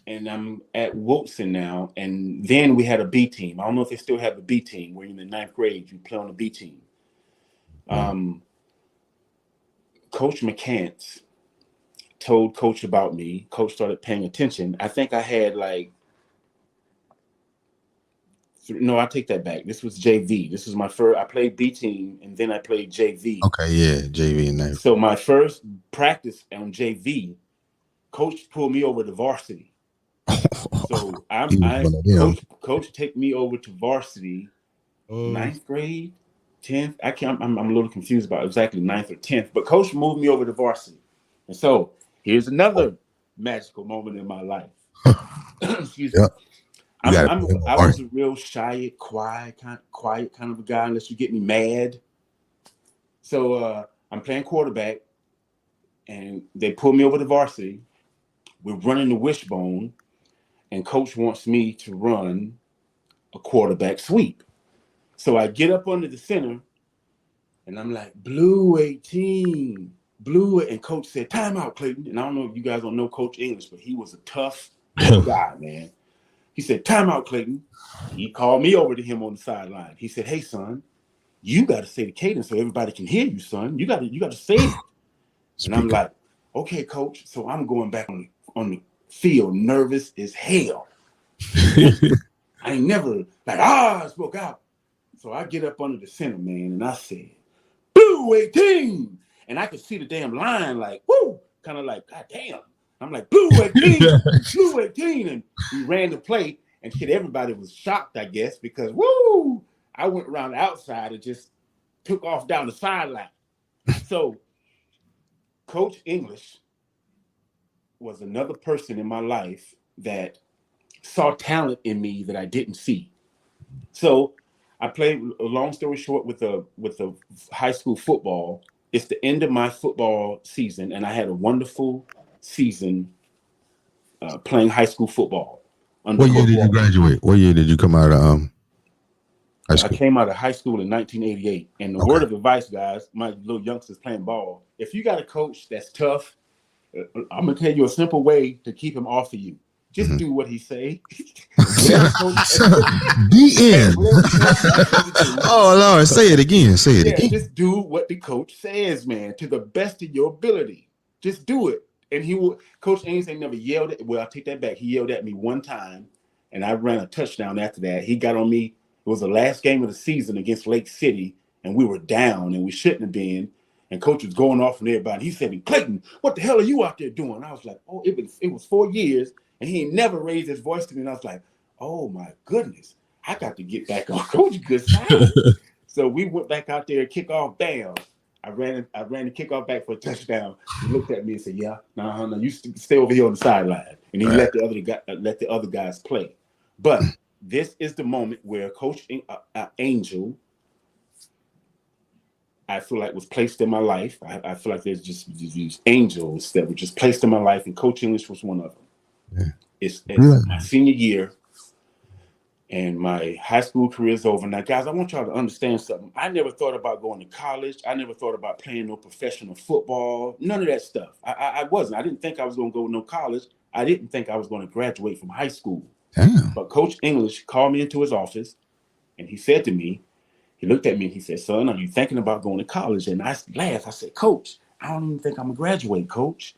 and I'm at Wilson now, and then we had a B team. I don't know if they still have the B team, where in the 9th grade you play on the B team. Coach McCants told Coach about me. Coach started paying attention. I think I had no, I take that back. This was JV. This was my first. I played B team, and then I played JV. Okay, yeah, JV and that. So my first practice on JV, Coach pulled me over to varsity. So Coach take me over to varsity, 9th grade, 10th. I'm a little confused about exactly 9th or 10th, but Coach moved me over to varsity. And so here's another magical moment in my life. Excuse me. I was a real shy, quiet kind of a guy, unless you get me mad. So I'm playing quarterback, and they pull me over to varsity. We're running the wishbone, and Coach wants me to run a quarterback sweep. So I get up under the center, and I'm like, blue 18, blue. And Coach said, timeout, Clayton. And I don't know if you guys don't know Coach English, but he was a tough guy, man. He said, timeout, Clayton. He called me over to him on the sideline. He said, hey, son, you got to say the cadence so everybody can hear you, son. You got to say it. And I'm like, okay, Coach. So I'm going back on the field, nervous as hell. I ain't never I spoke out. So I get up under the center, man, and I said, blue 18. And I could see the damn line woo, kind of God damn. I'm like, blue 18, blue 18. And we ran the play, And shit, everybody was shocked, I guess, because woo, I went around the outside and just took off down the sideline. So Coach English was another person in my life that saw talent in me that I didn't see. So I played, a long story short, with the high school football. It's the end of my football season, and I had a wonderful season playing high school football. What year did you graduate? What year did you come out of high school? I came out of high school in 1988. And the word of advice, guys, my little youngsters playing ball, if you got a coach that's tough, I'm going to tell you a simple way to keep him off of you. Just do what he say. The end. Oh, Lord, say it again. Say it again. Just do what the coach says, man, to the best of your ability. Just do it. And he will. Coach Ames ain't never yelled at. Well, I'll take that back. He yelled at me one time, and I ran a touchdown after that. He got on me. It was the last game of the season against Lake City, and we were down, and we shouldn't have been. And coach was going off on everybody. He said, "Clayton, what the hell are you out there doing?" I was like, "Oh, it was 4 years." And he never raised his voice to me. And I was like, oh, my goodness. I got to get back on Coach's good side. So we went back out there, kickoff, bam. I ran the kickoff back for a touchdown. He looked at me and said, yeah, no, you stay over here on the sideline. And he let the other guys play. But this is the moment where Coach Angel, I feel like, was placed in my life. I feel like there's just these angels that were just placed in my life, and Coach English was one of them. Yeah. It's my senior year, and my high school career is over. Now, guys, I want y'all to understand something. I never thought about going to college. I never thought about playing no professional football. None of that stuff. I wasn't. I didn't think I was going to go to no college. I didn't think I was going to graduate from high school. Damn. But Coach English called me into his office, and he said to me, he looked at me and he said, son, are you thinking about going to college? And I laughed. I said, Coach, I don't even think I'm going to graduate, Coach.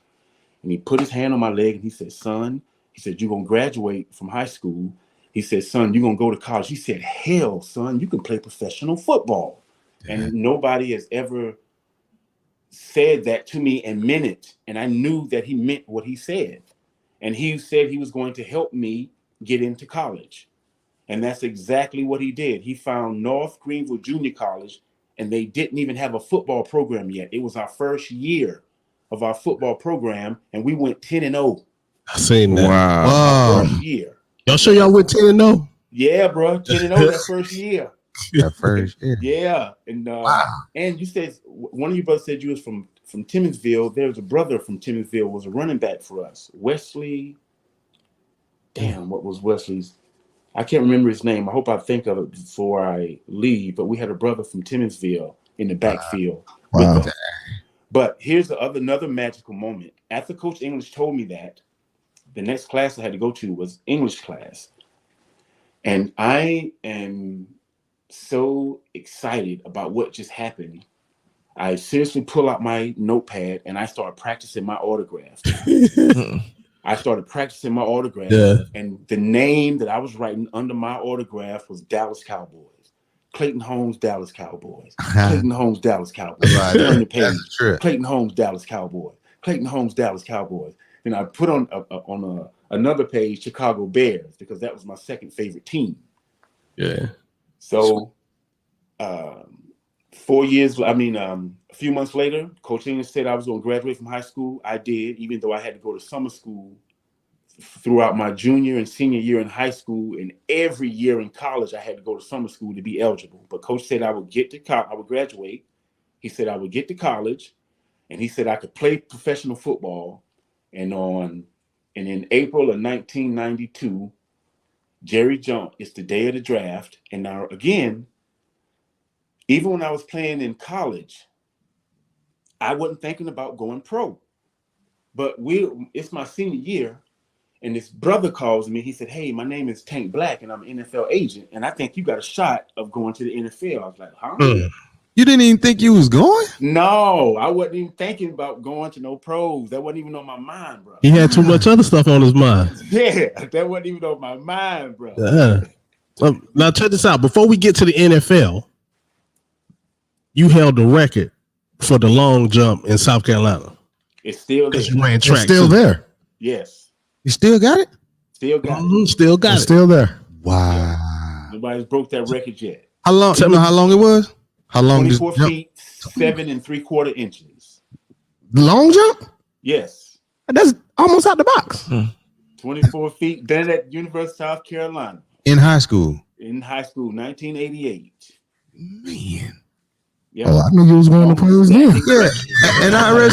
And he put his hand on my leg and he said, son, he said, you're going to graduate from high school. He said, son, you're going to go to college. He said, hell, son, you can play professional football. Yeah. And nobody has ever said that to me and meant it. And I knew that he meant what he said. And he said he was going to help me get into college. And that's exactly what he did. He found North Greenville Junior College, and they didn't even have a football program yet. It was our first year of our football program, and we went 10-0. I seen that. Wow. First year. Y'all sure y'all went 10-0? Yeah, bro. 10-0 that first year. That first year. Yeah. And and you said, one of you brothers said you was from Timmonsville. There was a brother from Timmonsville, was a running back for us. Wesley. Damn, what was Wesley's? I can't remember his name. I hope I think of it before I leave. But we had a brother from Timmonsville in the backfield. Wow. But here's another magical moment. After Coach English told me that, the next class I had to go to was English class. And I am so excited about what just happened. I seriously pull out my notepad and I start practicing my autograph. I started practicing my autograph. Yeah. And the name that I was writing under my autograph was Dallas Cowboys. Clayton Holmes, Dallas Cowboys. Clayton Holmes, Dallas Cowboys. Right. On the page. Clayton Holmes, Dallas Cowboys. Clayton Holmes, Dallas Cowboys. And I put on another page Chicago Bears because that was my second favorite team. Yeah. So a few months later, Coach English said I was going to graduate from high school. I did, even though I had to go to summer school throughout my junior and senior year in high school, and every year in college I had to go to summer school to be eligible. But Coach said I would graduate. He said I would get to college, and he said I could play professional football. And in April of 1992, Jerry Jones, it's the day of the draft. And now again, even when I was playing in college, I wasn't thinking about going pro. But it's my senior year. And this brother calls me. He said, hey, my name is Tank Black, and I'm an NFL agent. And I think you got a shot of going to the NFL. I was like, huh? You didn't even think you was going? No, I wasn't even thinking about going to no pros. That wasn't even on my mind, bro. He had too much other stuff on his mind. Yeah, that wasn't even on my mind, bro. Now, check this out. Before we get to the NFL, you held the record for the long jump in South Carolina. It's still there. You ran track. It's still there. Yes. You still got it? Still got it. Still got it. It's still there. Wow. Nobody's broke that record yet. How long? You know how long it was? How long? 24 feet, 7 3/4 inches. Long jump? Yes. That's almost out the box. 24 feet. Done at University of South Carolina. In high school. In high school, 1988. Man. Yeah. Oh, I knew you was going to pros then. Yeah. And I read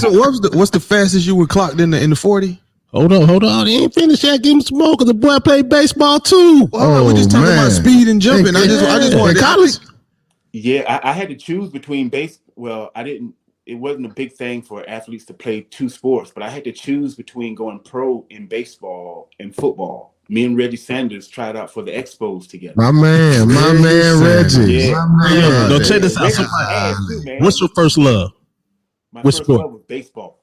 what's the fastest you were clocked in the 40? Hold on. He ain't finished yet. Give him some more because the boy played baseball too. Well, we just talking about speed and jumping. I just wanted college. Yeah, I had to choose between Well, I didn't. It wasn't a big thing for athletes to play two sports, but I had to choose between going pro in baseball and football. Me and Reggie Sanders tried out for the Expos together. My man, Reggie. Yeah. No, check this out. What's your first love? My Which first sport? love was baseball.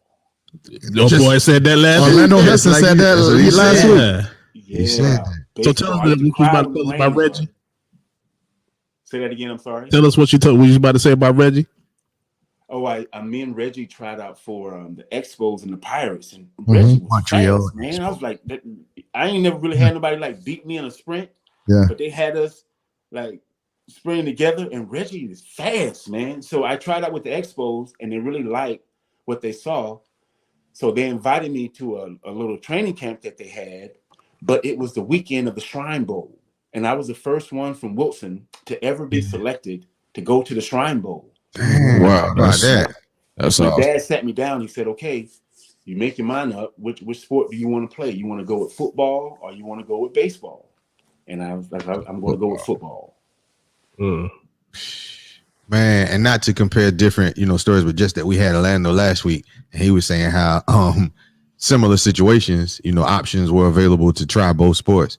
Your boy said that last week. Orlando Hudson said that last week. Yeah. said that. So tell us what you about to tell us about Reggie. Say that again. I'm sorry. Tell us what you about to say about Reggie. Oh, me and Reggie tried out for the Expos and the Pirates, and Reggie was Montreal, fast, man. I was like, I ain't never really had nobody like beat me in a sprint. Yeah. But they had us like sprinting together, and Reggie is fast, man. So I tried out with the Expos, and they really liked what they saw. So they invited me to a little training camp that they had, but it was the weekend of the Shrine Bowl, and I was the first one from Wilson to ever be selected to go to the Shrine Bowl. Damn, Wow, that's That's My awesome. dad sat me down. He said, "Okay, you make your mind up. Which sport do you want to play? You want to go with football or you want to go with baseball?" And I was like, "I'm going to go with football." Man, and not to compare different, stories, but just that we had Orlando last week, and he was saying how similar situations, options were available to try both sports,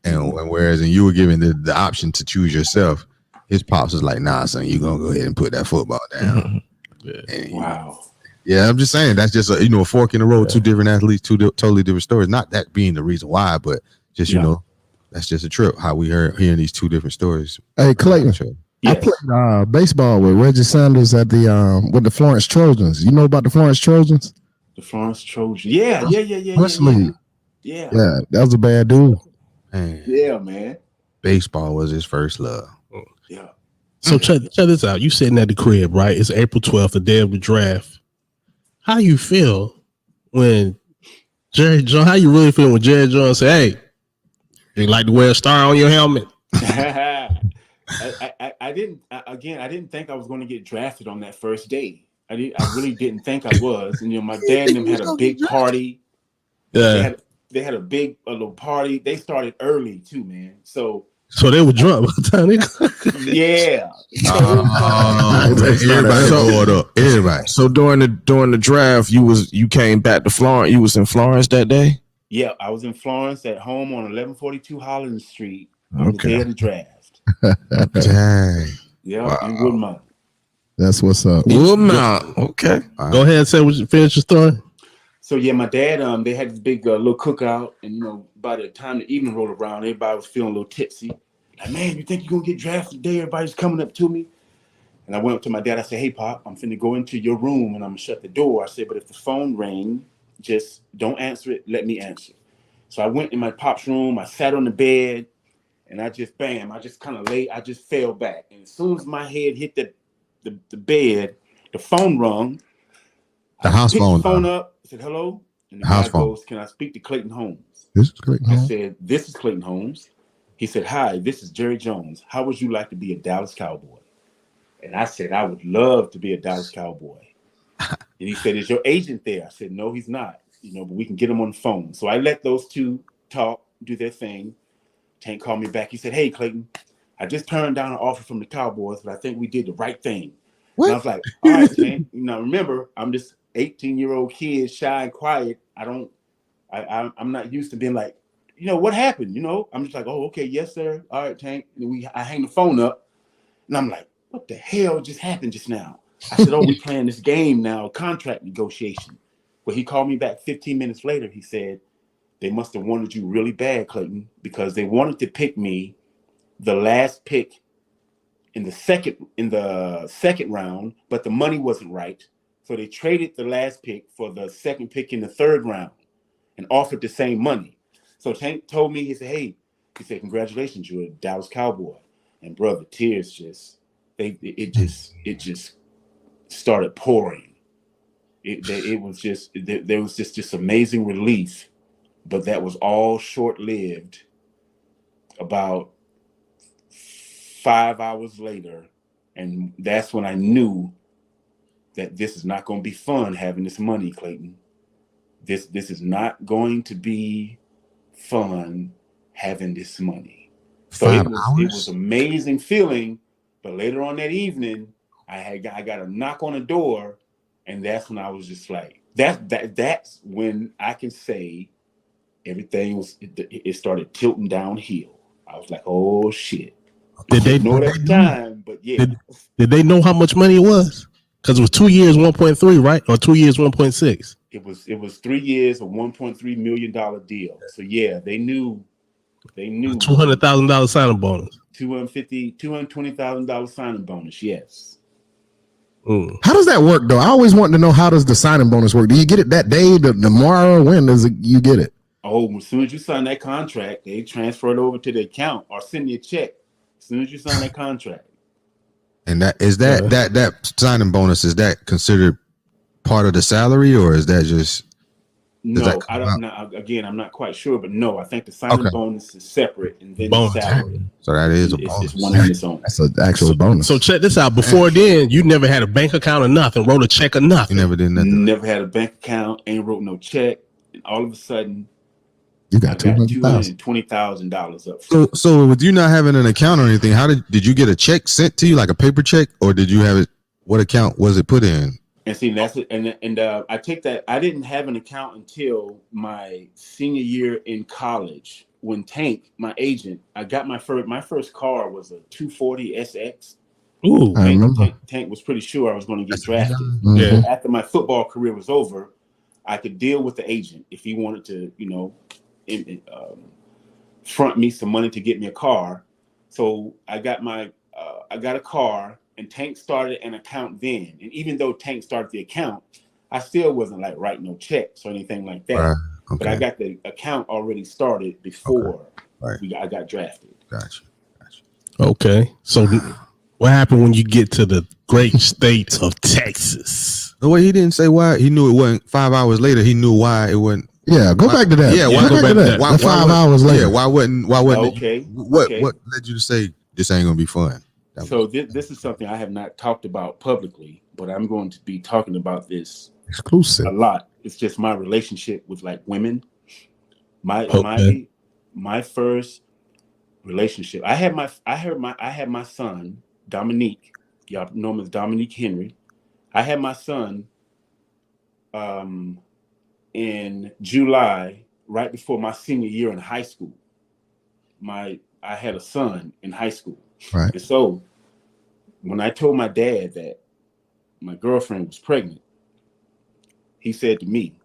and whereas you were given the option to choose yourself, his pops was like, "Nah, son, you gonna go ahead and put that football down." And, Wow. Yeah, I'm just saying that's just a fork in the road. Two different athletes, two totally different stories. Not that being the reason why, but just that's just a trip. How we hearing these two different stories. Hey, Clayton. Yes. I played baseball with Reggie Sanders at with the Florence Trojans. You know about the Florence Trojans? The Florence Trojans. Yeah. League. Yeah, that was a bad dude. Man, yeah, man. baseball was his first love. Yeah. So check this out. You sitting at the crib, right? It's April 12th, the day of the draft. How you feel when Jerry Jones? How you really feel when Jerry Jones say, "Hey, you like to wear a star on your helmet"? I didn't think I was going to get drafted on that first day. I really didn't think I was. And my dad and them had a big party. Yeah. They had a little party. They started early too, man. So they were drunk by the time yeah. Everybody going up. Everybody. So during the draft, you came back to Florence. You was in Florence that day. Yeah, I was in Florence at home on 1142 Holland Street on the day of the draft. Dang. Yeah, in Woodmont. That's what's up. Woodmont. Okay. Go ahead and finish your story. So yeah, my dad, they had this big little cookout, and by the time the evening rolled around, everybody was feeling a little tipsy. Like, man, you think you're gonna get drafted today? Everybody's coming up to me. And I went up to my dad. I said, "Hey, Pop, I'm finna go into your room and I'm gonna shut the door." I said, "But if the phone rang, just don't answer it. Let me answer." So I went in my pop's room. I sat on the bed, and I just kind of lay. I just fell back. And as soon as my head hit the bed, the phone rung. The house picked phone. The phone up. I said, "Hello." And the house guy phone. goes, "Can I speak to Clayton Holmes?" This is Clayton I Holmes. said, "This is Clayton Holmes." He said, "Hi, this is Jerry Jones. How would you like to be a Dallas Cowboy?" And I said, "I would love to be a Dallas Cowboy." And he said, "Is your agent there?" I said, "No, he's not. But we can get him on the phone." So I let those two talk, do their thing. Tank called me back. He said, "Hey, Clayton, I just turned down an offer from the Cowboys, but I think we did the right thing." What? And I was like, "All right, Tank. Remember, I'm this 18-year-old kid, shy and quiet. I'm not used to being like, what happened? I'm just like, "Oh, okay, yes, sir. All right, Tank." And I hang the phone up, and I'm like, "What the hell just happened just now?" I said, "Oh, we playing this game now, contract negotiation." Well, he called me back 15 minutes later. He said, "They must have wanted you really bad, Clayton, because they wanted to pick me the last pick in the second round, but the money wasn't right. So they traded the last pick for the second pick in the third round and offered the same money." So Tank told me, he said, "Hey, He said, "Congratulations, you're a Dallas Cowboy." And brother, tears it just started pouring. It was just there was just amazing relief, but that was all short lived. About 5 hours later, and that's when I knew that this is not going to be fun having this money, Clayton. This is not going to be fun having this money. So it was amazing feeling, but later on that evening, I got a knock on the door, and that's when I was just like, that's when I can say everything it started tilting downhill. I was like, oh shit. Did they know it at the time? But yeah. Did they know how much money it was? Because it was 2 years, 1.3, right? Or 2 years, 1.6. It was 3 years, a $1.3 million deal. So yeah, they knew $200,000 signing bonus. $220,000 signing bonus. Yes. Mm. How does that work though? I always want to know, how does the signing bonus work? Do you get it that day, tomorrow? When does you get it? Oh, as soon as you sign that contract, they transfer it over to the account or send you a check. As soon as you sign that contract. And that signing bonus, is that considered part of the salary, or is that just? No, I don't know. Again, I'm not quite sure, but no, I think the signing bonus is separate, and then the salary. So that is a bonus. It's one on its own. That's an actual bonus. So check this out. Before then, you never had a bank account or nothing, wrote a check or nothing. You never did nothing. Never had a bank account, ain't wrote no check, and all of a sudden, you got $220,000 up. So with you not having an account or anything, how did you get a check sent to you, like a paper check, or did you have it? What account was it put in? And see, that's it. And I take that. I didn't have an account until my senior year in college when Tank, my agent, I got my first car was a 240 SX. Ooh, Tank was pretty sure I was going to get drafted. Mm-hmm. Yeah. After my football career was over, I could deal with the agent if he wanted to, front me some money to get me a car. So I got a car, and Tank started an account then. And even though Tank started the account, I still wasn't like writing no checks or anything like that. Right. Okay. But I got the account already started before I got drafted. Gotcha. Okay. So what happened when you get to the great state of Texas? The way he didn't say why, he knew it wasn't 5 hours later. He knew why it wasn't. Yeah, go back to that. Yeah, go back to that. Why 5 hours later. Yeah, why wasn't Okay. What led you to say this ain't gonna be fun? So this is something I have not talked about publicly, but I'm going to be talking about this exclusive a lot. It's just my relationship with like women. My first relationship. I had my son Dominique. Y'all know him as Dominique Henry. I had my son in July, right before my senior year in high school. I had a son in high school. Right. And so when I told my dad that my girlfriend was pregnant, he said to me,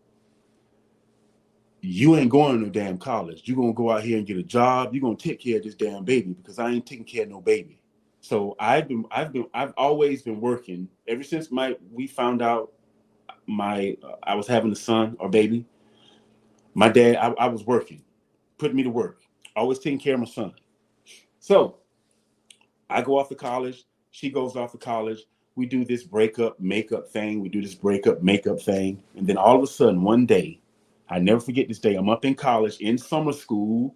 "You ain't going to no damn college. You're going to go out here and get a job. You're going to take care of this damn baby because I ain't taking care of no baby." So I've always been working ever since we found out I was having a son or baby. My dad, I was working, putting me to work, always taking care of my son. So I go off to college. She goes off to college. We do this breakup, makeup thing. And then all of a sudden, one day, I never forget this day. I'm up in college in summer school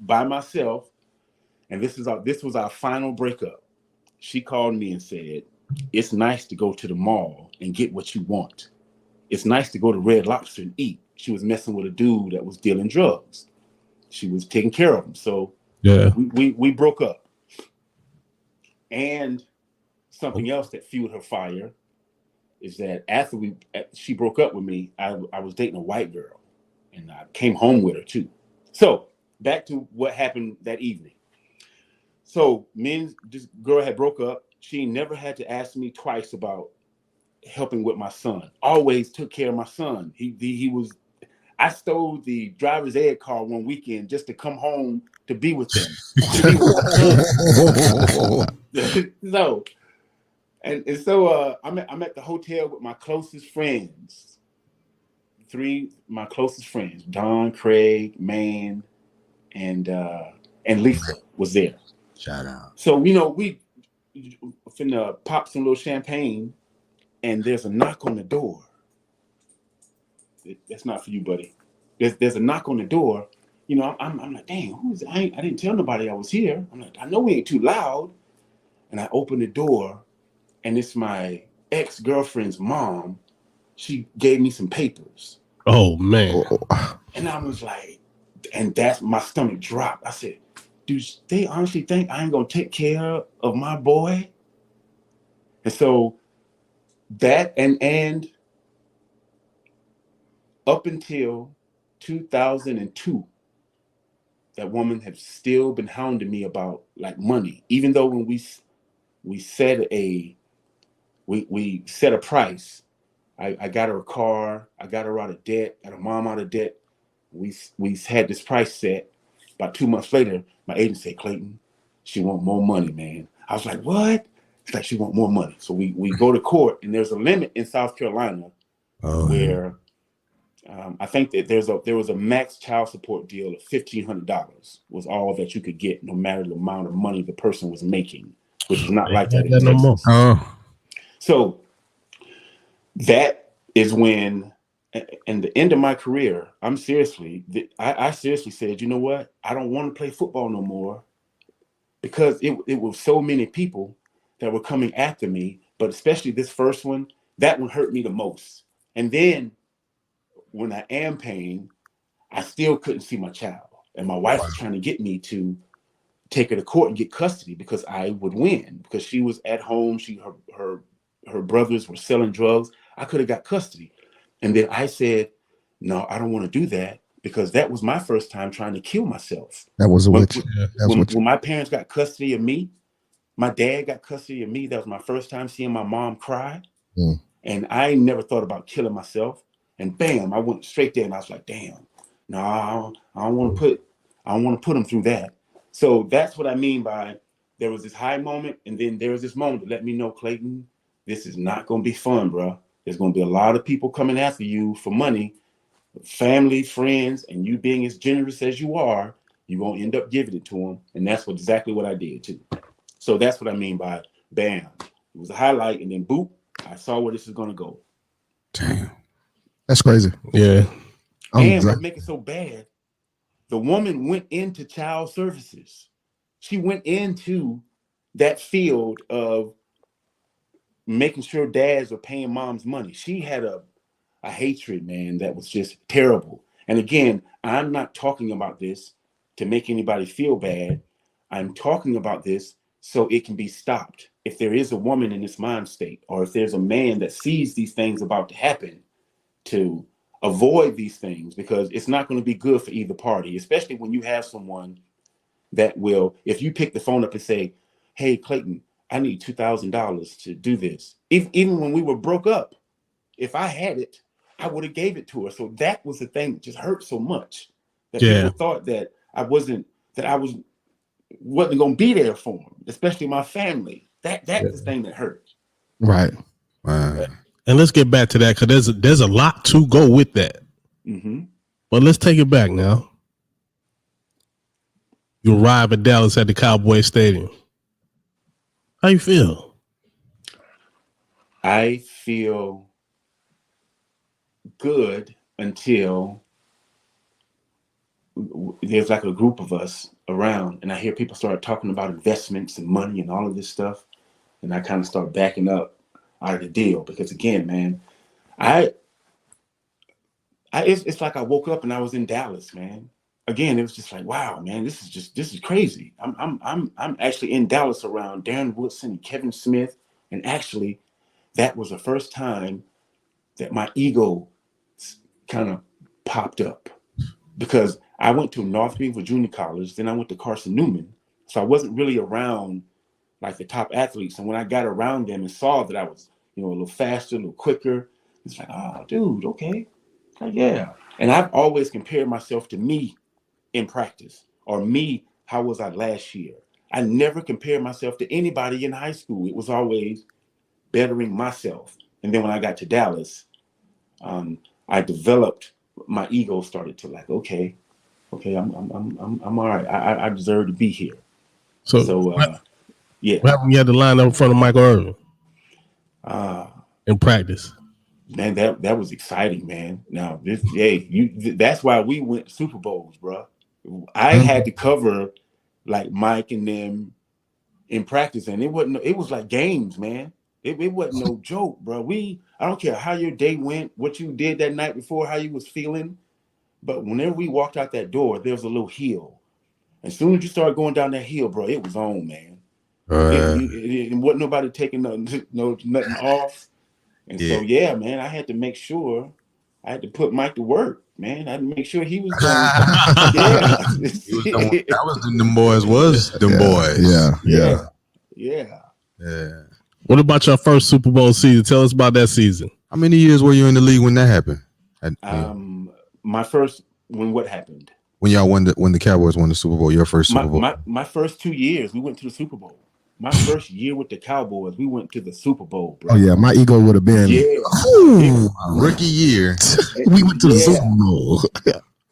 by myself. And this was our final breakup. She called me and said, "It's nice to go to the mall and get what you want. It's nice to go to Red Lobster and eat." She was messing with a dude that was dealing drugs. She was taking care of him. So yeah, we broke up. And something else that fueled her fire is that after she broke up with me, I was dating a white girl, and I came home with her too. So back to what happened that evening. So this girl had broke up. She never had to ask me twice about helping with my son. Always took care of my son. I stole the driver's ed car one weekend just to come home to be with them. So I'm at the hotel with my closest friends. My closest friends, Don, Craig, Man, and and Lisa was there. Shout out. So, we finna pop some little champagne, and there's a knock on the door. That's not for you, buddy. There's a knock on the door. I'm like, dang, who is it? I didn't tell nobody I was here. I'm like, I know we ain't too loud. And I open the door, and it's my ex-girlfriend's mom. She gave me some papers. Oh, man. And I was like, and that's my stomach dropped. I said, do they honestly think I ain't gonna take care of my boy? And so that and up until 2002, that woman had still been hounding me about like money, even though when we set we set a price. I got her a car. I got her out of debt. Got her mom out of debt. We had this price set. About 2 months later, my agent said, Clayton, she want more money, man. I was like, what? It's like she want more money. So we go to court, and there's a limit in South Carolina where I think that there was a max child support deal of $1,500 was all that you could get, no matter the amount of money the person was making, which is not like that in Texas. So that is when, in the end of my career, I seriously said, you know what? I don't want to play football no more, because it was so many people that were coming after me, but especially this first one, that one hurt me the most. And then when I am paying, I still couldn't see my child. And my wife was trying to get me to take her to court and get custody because I would win, because she was at home. Her brothers were selling drugs. I could have got custody. And then I said, no, I don't want to do that, because that was my first time trying to kill myself. That was when my parents got custody of me, my dad got custody of me. That was my first time seeing my mom cry. And I never thought about killing myself. And bam, I went straight there, and I was like, damn, no, I don't want to put them through that. So that's what I mean by there was this high moment, and then there was this moment to let me know, Clayton, this is not going to be fun, bro. There's going to be a lot of people coming after you for money, family, friends, and you being as generous as you are, you're going to end up giving it to them. And that's exactly what I did too. So that's what I mean by bam. It was a highlight, and then boop, I saw where this is going to go. Damn. That's crazy. Yeah. And what make it so bad, the woman went into child services. She went into that field of making sure dads are paying mom's money. She had a hatred, man, that was just terrible. And again, I'm not talking about this to make anybody feel bad. I'm talking about this so it can be stopped. If there is a woman in this mind state, or if there's a man that sees these things about to happen, to avoid these things, because it's not going to be good for either party, especially when you have someone that will, if you pick the phone up and say, hey, Clayton, I need $2,000 to do this. Even when we were broke up, if I had it, I would have gave it to her. So that was the thing that just hurt so much, that people thought that I wasn't going to be there for them, especially my family. That's the thing that hurt. Right. And let's get back to that, because there's a lot to go with that. Mm-hmm. But let's take it back now. You arrive at Dallas at the Cowboy Stadium. How you feel? I feel good until there's like a group of us around, and I hear people start talking about investments and money and all of this stuff, and I kind of start backing up out of the deal, because again, man, it's like I woke up and I was in Dallas, man. Again, it was just like, wow, man, this is crazy. I'm actually in Dallas around Darren Woodson and Kevin Smith, and actually, that was the first time that my ego kind of popped up, because I went to North Greenville Junior College, then I went to Carson Newman, so I wasn't really around like the top athletes. And when I got around them and saw that I was, a little faster, a little quicker, it's like, oh, dude, okay, like, yeah. And I've always compared myself to me in practice, or me, how was I last year? I never compared myself to anybody in high school. It was always bettering myself. And then when I got to Dallas, I developed, my ego started to like, okay, okay, I'm all right. I deserve to be here. So Yeah. what happened when you had to line up in front of Michael Irvin in practice? Man, that was exciting, man. Now that's why we went to Super Bowls, bro. I had to cover like Mike and them in practice, and it was like games, man. It wasn't no joke, bro. I don't care how your day went, what you did that night before, how you was feeling, but whenever we walked out that door, there was a little hill. As soon as you started going down that hill, bro, it was on, man. It wasn't nobody taking nothing off. And so, yeah, man, I had to make sure I had to put Mike to work, man. I had to make sure he was going. That was them boys. Yeah. What about your first Super Bowl season? Tell us about that season. How many years were you in the league when that happened? My first, when what happened? When y'all when the Cowboys won the Super Bowl, your first Super Bowl. My first 2 years, we went to the Super Bowl. My first year with the Cowboys, we went to the Super Bowl, bro. Oh yeah, my ego would have been rookie year. We went to the Super Bowl.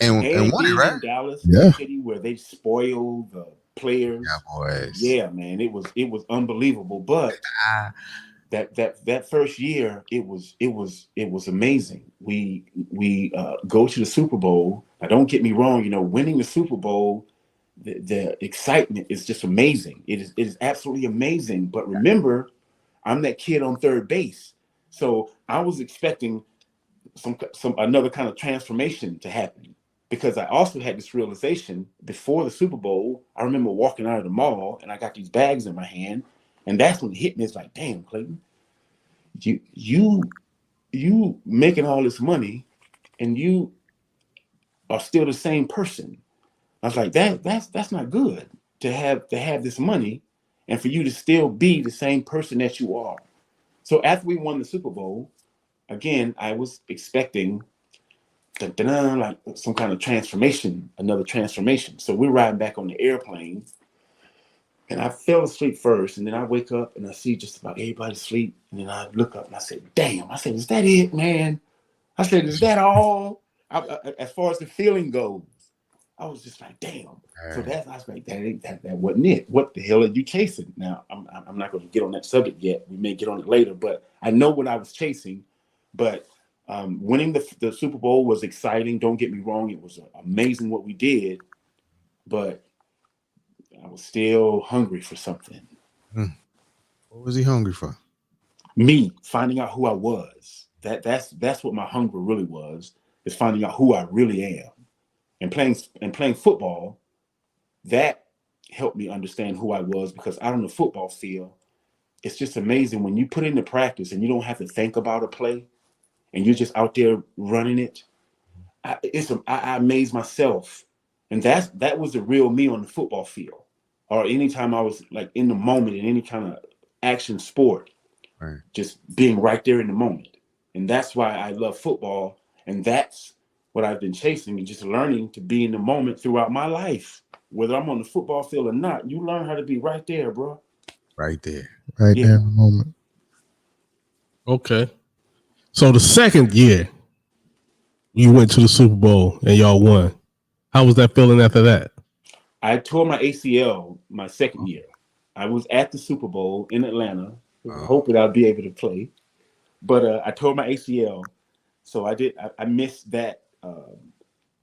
and won it, right? In Dallas, City, where they spoiled the players. Cowboys. Yeah, man, it was unbelievable. But that first year, it was amazing. We go to the Super Bowl. Now, don't get me wrong. Winning the Super Bowl, the excitement is just amazing. It is absolutely amazing. But remember, I'm that kid on third base, so I was expecting some another kind of transformation to happen, because I also had this realization before the Super Bowl. I remember walking out of the mall and I got these bags in my hand, and that's when it hit me. It's like, damn, Clayton, you making all this money and you are still the same person. I was like, that's not good to have this money and for you to still be the same person that you are. So after we won the Super Bowl, again, I was expecting like some kind of transformation, another transformation. So we're riding back on the airplane, and I fell asleep first, and then I wake up and I see just about everybody asleep, and then I look up and I said, damn, I said, is that it, man? I said, is that all? As far as the feeling goes, I was just like, damn. So I was like, that wasn't it. What the hell are you chasing? Now, I'm not going to get on that subject yet. We may get on it later, but I know what I was chasing. But winning the Super Bowl was exciting. Don't get me wrong. It was amazing what we did, but I was still hungry for something. What was he hungry for? Me, finding out who I was. That's what my hunger really was, is finding out who I really am. And playing football, that helped me understand who I was, because out on the football field, it's just amazing when you put into practice and you don't have to think about a play and you're just out there running it. I amaze myself. And that was the real me on the football field, or anytime I was like in the moment in any kind of action sport, right. Just being right there in the moment. And that's why I love football. And that's what I've been chasing, and just learning to be in the moment throughout my life. Whether I'm on the football field or not, you learn how to be right there, bro. Right there. Right there in the moment. Okay. So the second year you went to the Super Bowl and y'all won. How was that feeling after that? I tore my ACL my second year. I was at the Super Bowl in Atlanta, hoping I'd be able to play. But I tore my ACL. So I missed that.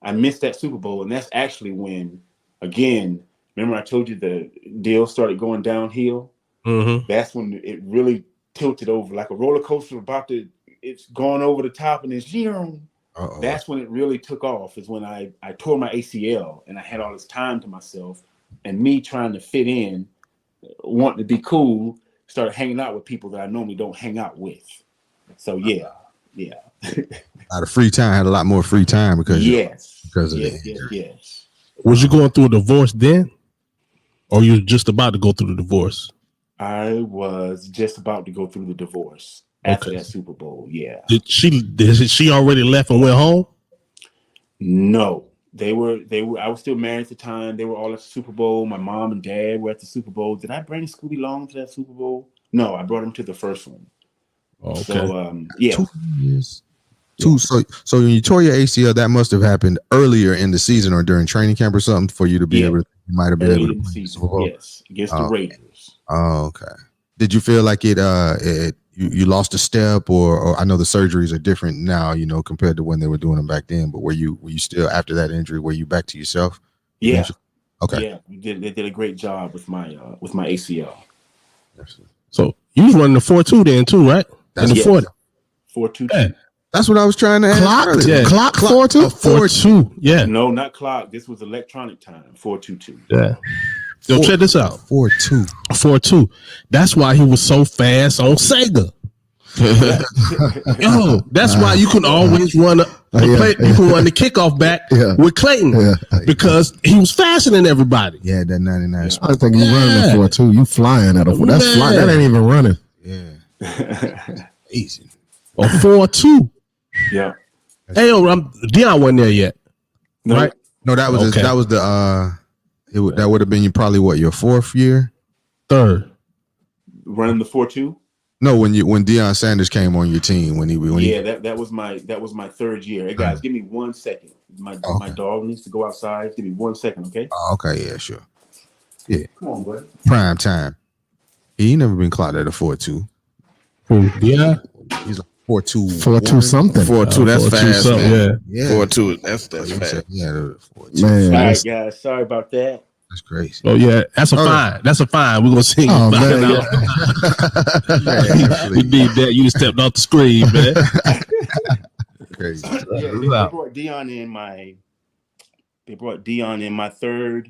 I missed that Super Bowl, and that's actually when, again, remember I told you the deal started going downhill? Mm-hmm. That's when it really tilted over, like a roller coaster it's gone over the top, and it's that's when it really took off, is when I tore my ACL, and I had all this time to myself, and me trying to fit in, wanting to be cool, started hanging out with people that I normally don't hang out with. So yeah. A lot of free time. Had a lot more free time because of it. Yes. Was you going through a divorce then, or you were just about to go through the divorce? I was just about to go through the divorce after that Super Bowl. Yeah. Did she already left and went home? No, they were. I was still married at the time. They were all at the Super Bowl. My mom and dad were at the Super Bowl. Did I bring Scooby Long to that Super Bowl? No, I brought him to the first one. Okay. So, yeah. 2 years. So when you tore your ACL, that must have happened earlier in the season or during training camp or something for you to be able to. You might have been Early able in to the play the season. Super Bowl. Yes, against the Raiders. Oh, okay. Did you feel like you lost a step, or I know the surgeries are different now, compared to when they were doing them back then. But were you still, after that injury, were you back to yourself? Yeah. Eventually? Okay. Yeah, they did a great job with my ACL. So you was running the 4.2 then too, right? That's in the 40. 4.22. Yeah. That's what I was trying to ask. Clocked? Yeah. Clock 4.2? 4.2. Yeah. No, not clock. This was electronic time. 4.22. Yeah. Yo, check this out. 4.2. 4.2. That's why he was so fast on Sega. Yo, that's why you can always run you can run the kickoff back with Clayton because he was faster than everybody. Yeah, that 99. I think you running for 2. You flying at a that's flying. That ain't even running. Yeah. Easy. Or 4.2. Yeah. Hey, yo, Deion wasn't there yet. No, right? No, that was Okay. that was the that would have been your 4th year? Third. running the 4.2. No, when Deion Sanders came on your team, that was my 3rd year. Hey guys, give me 1 second. My dog needs to go outside. Give me 1 second, okay? Oh, okay, yeah, sure. Yeah. Come on, buddy. Prime time. He ain't never been clocked at a 4.2. Yeah. He's like 4.2. 4.2 something. 4.2, that's 4.2 fast, something, man. Yeah. 4.2, that's fast. Yeah, 4.2. Man, All right, that's- guys. Sorry about that. That's crazy. Oh yeah, that's a fine. That's a fine. We're gonna sing. Oh, about man, it. We need that. You just stepped off the screen, man. Crazy. Yeah, they brought Deion in my. They brought Deion in my third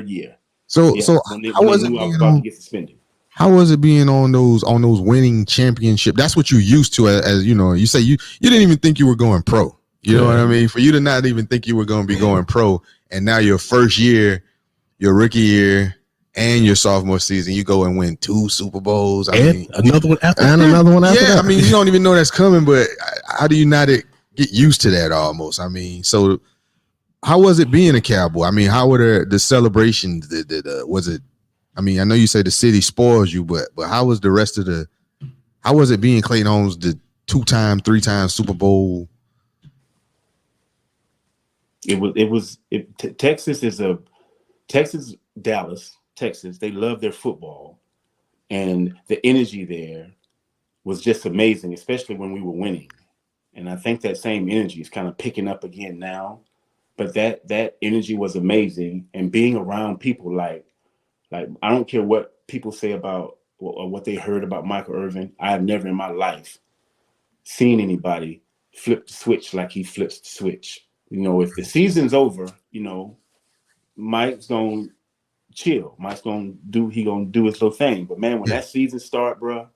year. So when they how was it knew I was being about to on? get suspended. How was it being on those winning championship? That's what you used to, as you know. You say you didn't even think you were going pro. You know what I mean? For you to not even think you were going to be going pro, and now your first year, your rookie year, and your sophomore season, you go and win 2 Super Bowls. I mean, another one after and another one after yeah, that. I mean, you don't even know that's coming, but how do you not get used to that almost? I mean, so how was it being a Cowboy? I mean, how were the celebrations? Was it? I mean, I know you say the city spoils you, but how was the rest of the? How was it being Clayton Holmes, the 2-time, 3-time Super Bowl? Texas, Dallas, Texas. They love their football, and the energy there was just amazing, especially when we were winning. And I think that same energy is kind of picking up again now. But that energy was amazing, and being around people like I don't care what people say about or what they heard about Michael Irvin. I have never in my life seen anybody flip the switch like he flips the switch. You know, if the season's over, you know, Mike's gonna chill. Mike's gonna do his little thing. But man, when that season start, bro,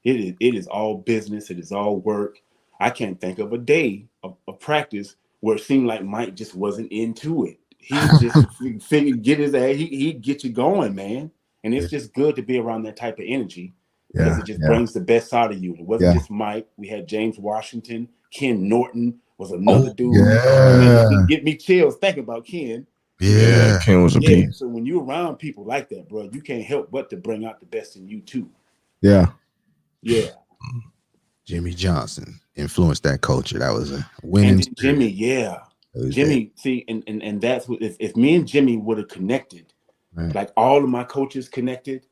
it is all business. It is all work. I can't think of a day of practice where it seemed like Mike just wasn't into it. He just figured get his ass. He'd get you going, man. And it's just good to be around that type of energy because it just brings the best out of you. It wasn't just Mike. We had James Washington, Ken Norton was another dude. Get me chills thinking about Ken. Yeah, Ken was a beast. So when you're around people like that, bro, you can't help but to bring out the best in you too. Yeah. Jimmy Johnson influenced that culture. That was a winning. And Jimmy, Jimmy, see, and that's what if me and Jimmy would have connected, like all of my coaches connected,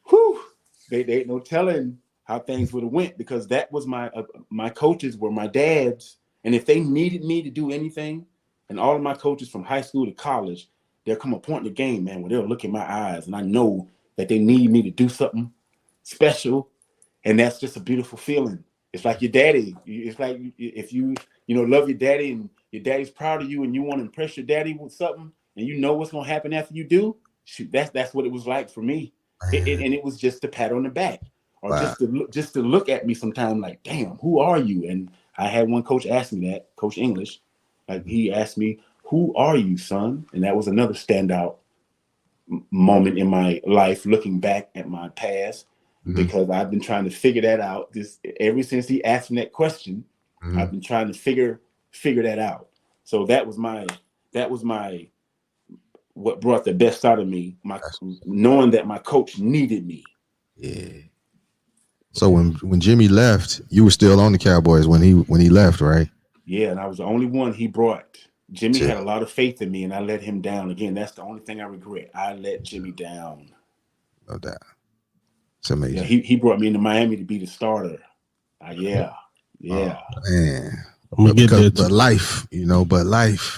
whew, they ain't no telling how things would have went because that was my coaches were my dads, and if they needed me to do anything, and all of my coaches from high school to college, there'll come a point in the game, man, where they'll look in my eyes, and I know that they need me to do something special, and that's just a beautiful feeling. It's like your daddy. It's like if you love your daddy and your daddy's proud of you and you want to impress your daddy with something and you know what's going to happen after you do. Shoot, that's what it was like for me. And it was just a pat on the back or just to look at me sometime like, damn, who are you? And I had one coach ask me that, Coach English. Like he asked me, who are you, son? And that was another standout moment in my life looking back at my past. Because I've been trying to figure that out. Ever since he asked me that question, I've been trying to figure that out. So that was my what brought the best out of me. Knowing that my coach needed me. Yeah. So when Jimmy left, you were still on the Cowboys when he left, right? Yeah, and I was the only one he brought. Jimmy Yeah. had a lot of faith in me, and I let him down. Again, that's the only thing I regret. I let Jimmy down. No doubt. It's amazing. Yeah, he brought me into Miami to be the starter. Yeah. Man. I'm gonna get there But life,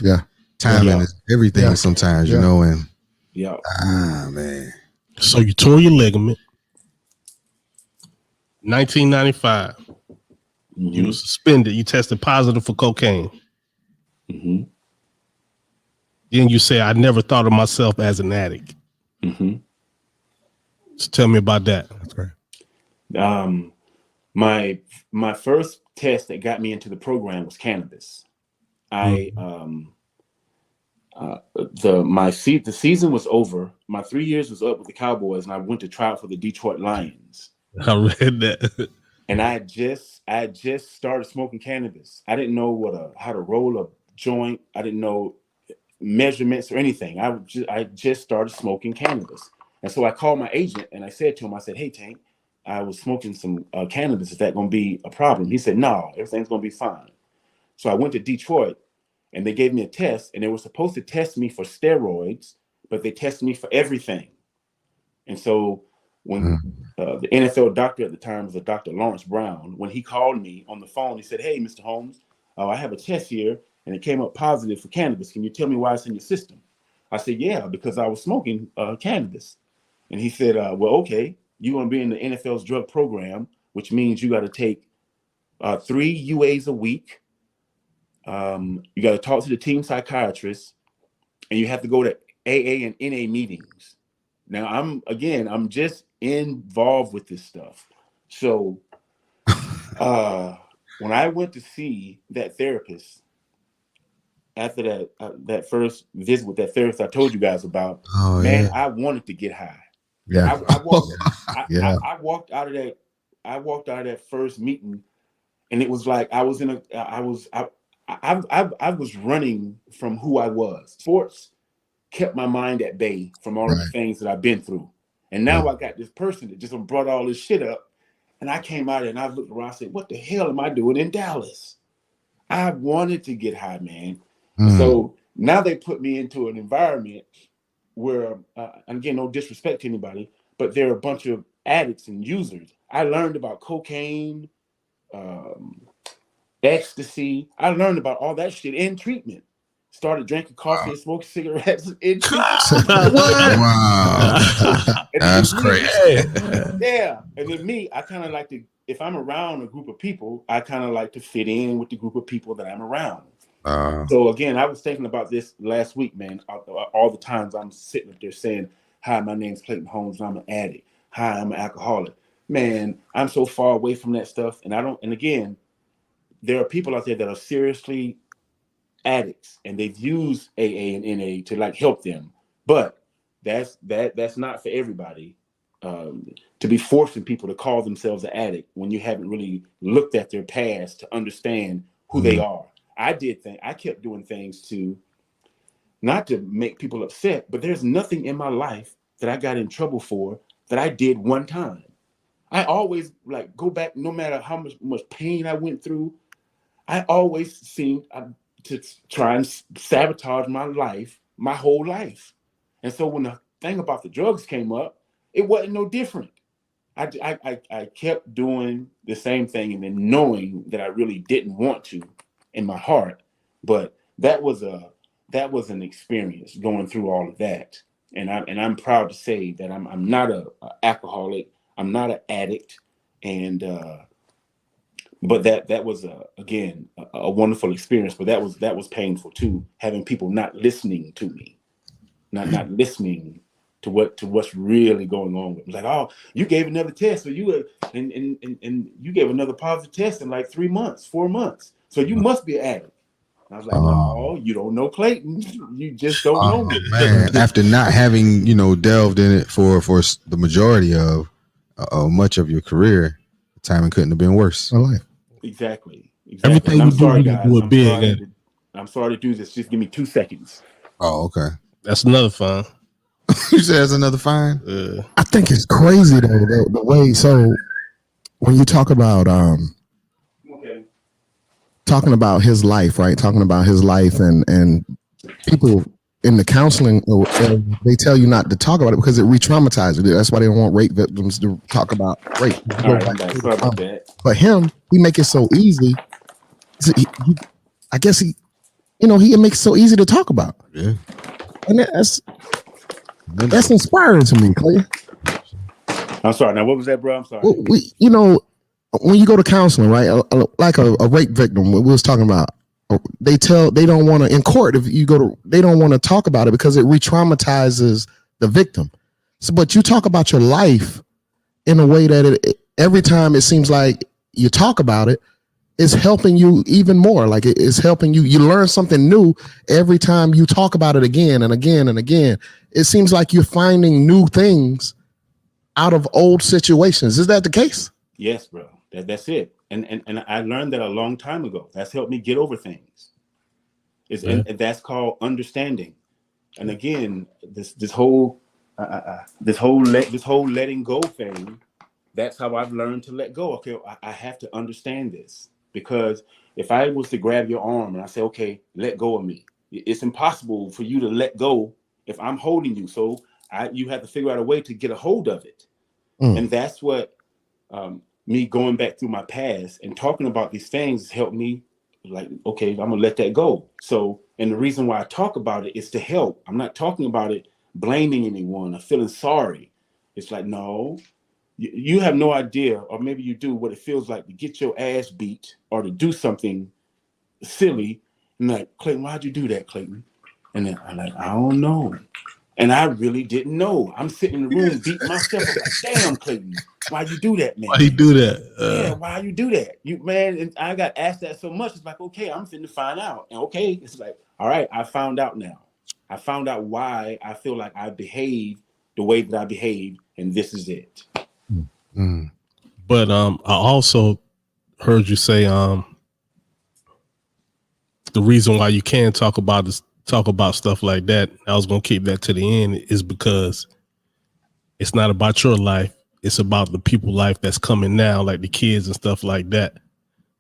Yeah. timing is everything sometimes, and Yeah. man. So you tore your ligament. 1995. You were suspended. You tested positive for cocaine. Mm-hmm. Then you say, I never thought of myself as an addict. Mm-hmm. So tell me about that. That's great. My first test that got me into the program was cannabis. The season was over. My 3 years was up with the Cowboys, and I went to try out for the Detroit Lions. I read that. And I just started smoking cannabis. I didn't know how to roll a joint. I didn't know measurements or anything. I just started smoking cannabis. And so I called my agent and I said to him, I said, hey, Tank, I was smoking some cannabis. Is that going to be a problem? He said, no, everything's going to be fine. So I went to Detroit and they gave me a test, and they were supposed to test me for steroids, but they tested me for everything. And so when the NFL doctor at the time was a Dr. Lawrence Brown, when he called me on the phone, he said, hey, Mr. Holmes, I have a test here and it came up positive for cannabis. Can you tell me why it's in your system? I said, yeah, because I was smoking cannabis. And he said, well, okay, you're going to be in the NFL's drug program, which means you got to take 3 UAs a week. You got to talk to the team psychiatrist, and you have to go to AA and NA meetings. Now, I'm just involved with this stuff. So when I went to see that therapist, after that first visit with that therapist I told you guys about, I wanted to get high. Yeah. I walked out of that first meeting, and it was like I was running from who I was. Sports kept my mind at bay from all of the things that I've been through. And now I got this person that just brought all this shit up. And I came out and I looked around and said, what the hell am I doing in Dallas? I wanted to get high, man. So now they put me into an environment where, and again, no disrespect to anybody, but there are a bunch of addicts and users. I learned about cocaine, ecstasy. I learned about all that shit in treatment. Started drinking coffee and smoking cigarettes in treatment. Wow. That's crazy. Yeah. And then me, I kind of like to, if I'm around a group of people, I kind of like to fit in with the group of people that I'm around. So again, I was thinking about this last week, man. All the times I'm sitting up there saying, hi, my name's Clayton Holmes, and I'm an addict. Hi, I'm an alcoholic. Man, I'm so far away from that stuff. And again, there are people out there that are seriously addicts, and they've used AA and NA to like help them. But that's not for everybody. To be forcing people to call themselves an addict when you haven't really looked at their past to understand who they are. I kept doing things not to make people upset, but there's nothing in my life that I got in trouble for that I did one time. I always like go back, no matter how much pain I went through. I always seemed to try and sabotage my life, my whole life. And so when the thing about the drugs came up, it wasn't no different. I kept doing the same thing, and then knowing that I really didn't want to in my heart. But that was an experience going through all of that. And I'm proud to say that I'm not a alcoholic. I'm not an addict. And but that was again a wonderful experience. But that was painful too, having people not listening to me, not listening to what's really going on with me. Like, oh, you gave another test, so you and you gave another positive test in like 3 months, 4 months. So you must be an addict. And I was like, no, you don't know Clayton. You just don't know me. Man, after not having, delved in it for the majority of much of your career, the timing couldn't have been worse. I like Exactly. Everything I'm you sorry, do, guys. you do it big. I'm sorry to do this. Just give me 2 seconds. Oh, okay. That's another fine. You said that's another fine? I think it's crazy though, the way. So when you talk about talking about his life, right? Talking about his life and people in the counseling, they tell you not to talk about it because it re-traumatizes you. That's why they don't want rape victims to talk about rape. All right, I'm back. Sorry about that. But he make it so easy. I guess he makes it so easy to talk about. Yeah. And that's inspiring to me, Clay. I'm sorry. Now, what was that, bro? I'm sorry. When you go to counseling, right? Like a rape victim, what we was talking about, they don't want to in court. If you go to, they don't want to talk about it because it re-traumatizes the victim. So, but you talk about your life in a way that every time it seems like you talk about it, it's helping you even more. Like it's helping you. You learn something new every time you talk about it again and again and again. It seems like you're finding new things out of old situations. Is that the case? Yes, bro. That's it. And I learned that a long time ago. That's helped me get over things. And that's called understanding. And again, this whole letting go thing. That's how I've learned to let go. Okay, I have to understand this, because if I was to grab your arm and I say, okay, let go of me, it's impossible for you to let go if I'm holding you. So you have to figure out a way to get a hold of it. And that's what me going back through my past and talking about these things helped me, like, okay, I'm gonna let that go. So, and the reason why I talk about it is to help. I'm not talking about it blaming anyone or feeling sorry. It's like, no, you have no idea, or maybe you do, what it feels like to get your ass beat or to do something silly. And like, Clayton, why'd you do that, Clayton? And then I'm like, I don't know. And I really didn't know. I'm sitting in the room beating myself up, like, damn, Clayton, why you do that, man? Why you do that? Yeah, why you do that? And I got asked that so much. It's like, okay, I'm finna find out. And okay, it's like, all right, I found out now. I found out why I feel like I behave the way that I behave, and this is it. But I also heard you say the reason why you can talk about stuff like that, I was gonna keep that to the end, is because it's not about your life. It's about the people life that's coming now, like the kids and stuff like that.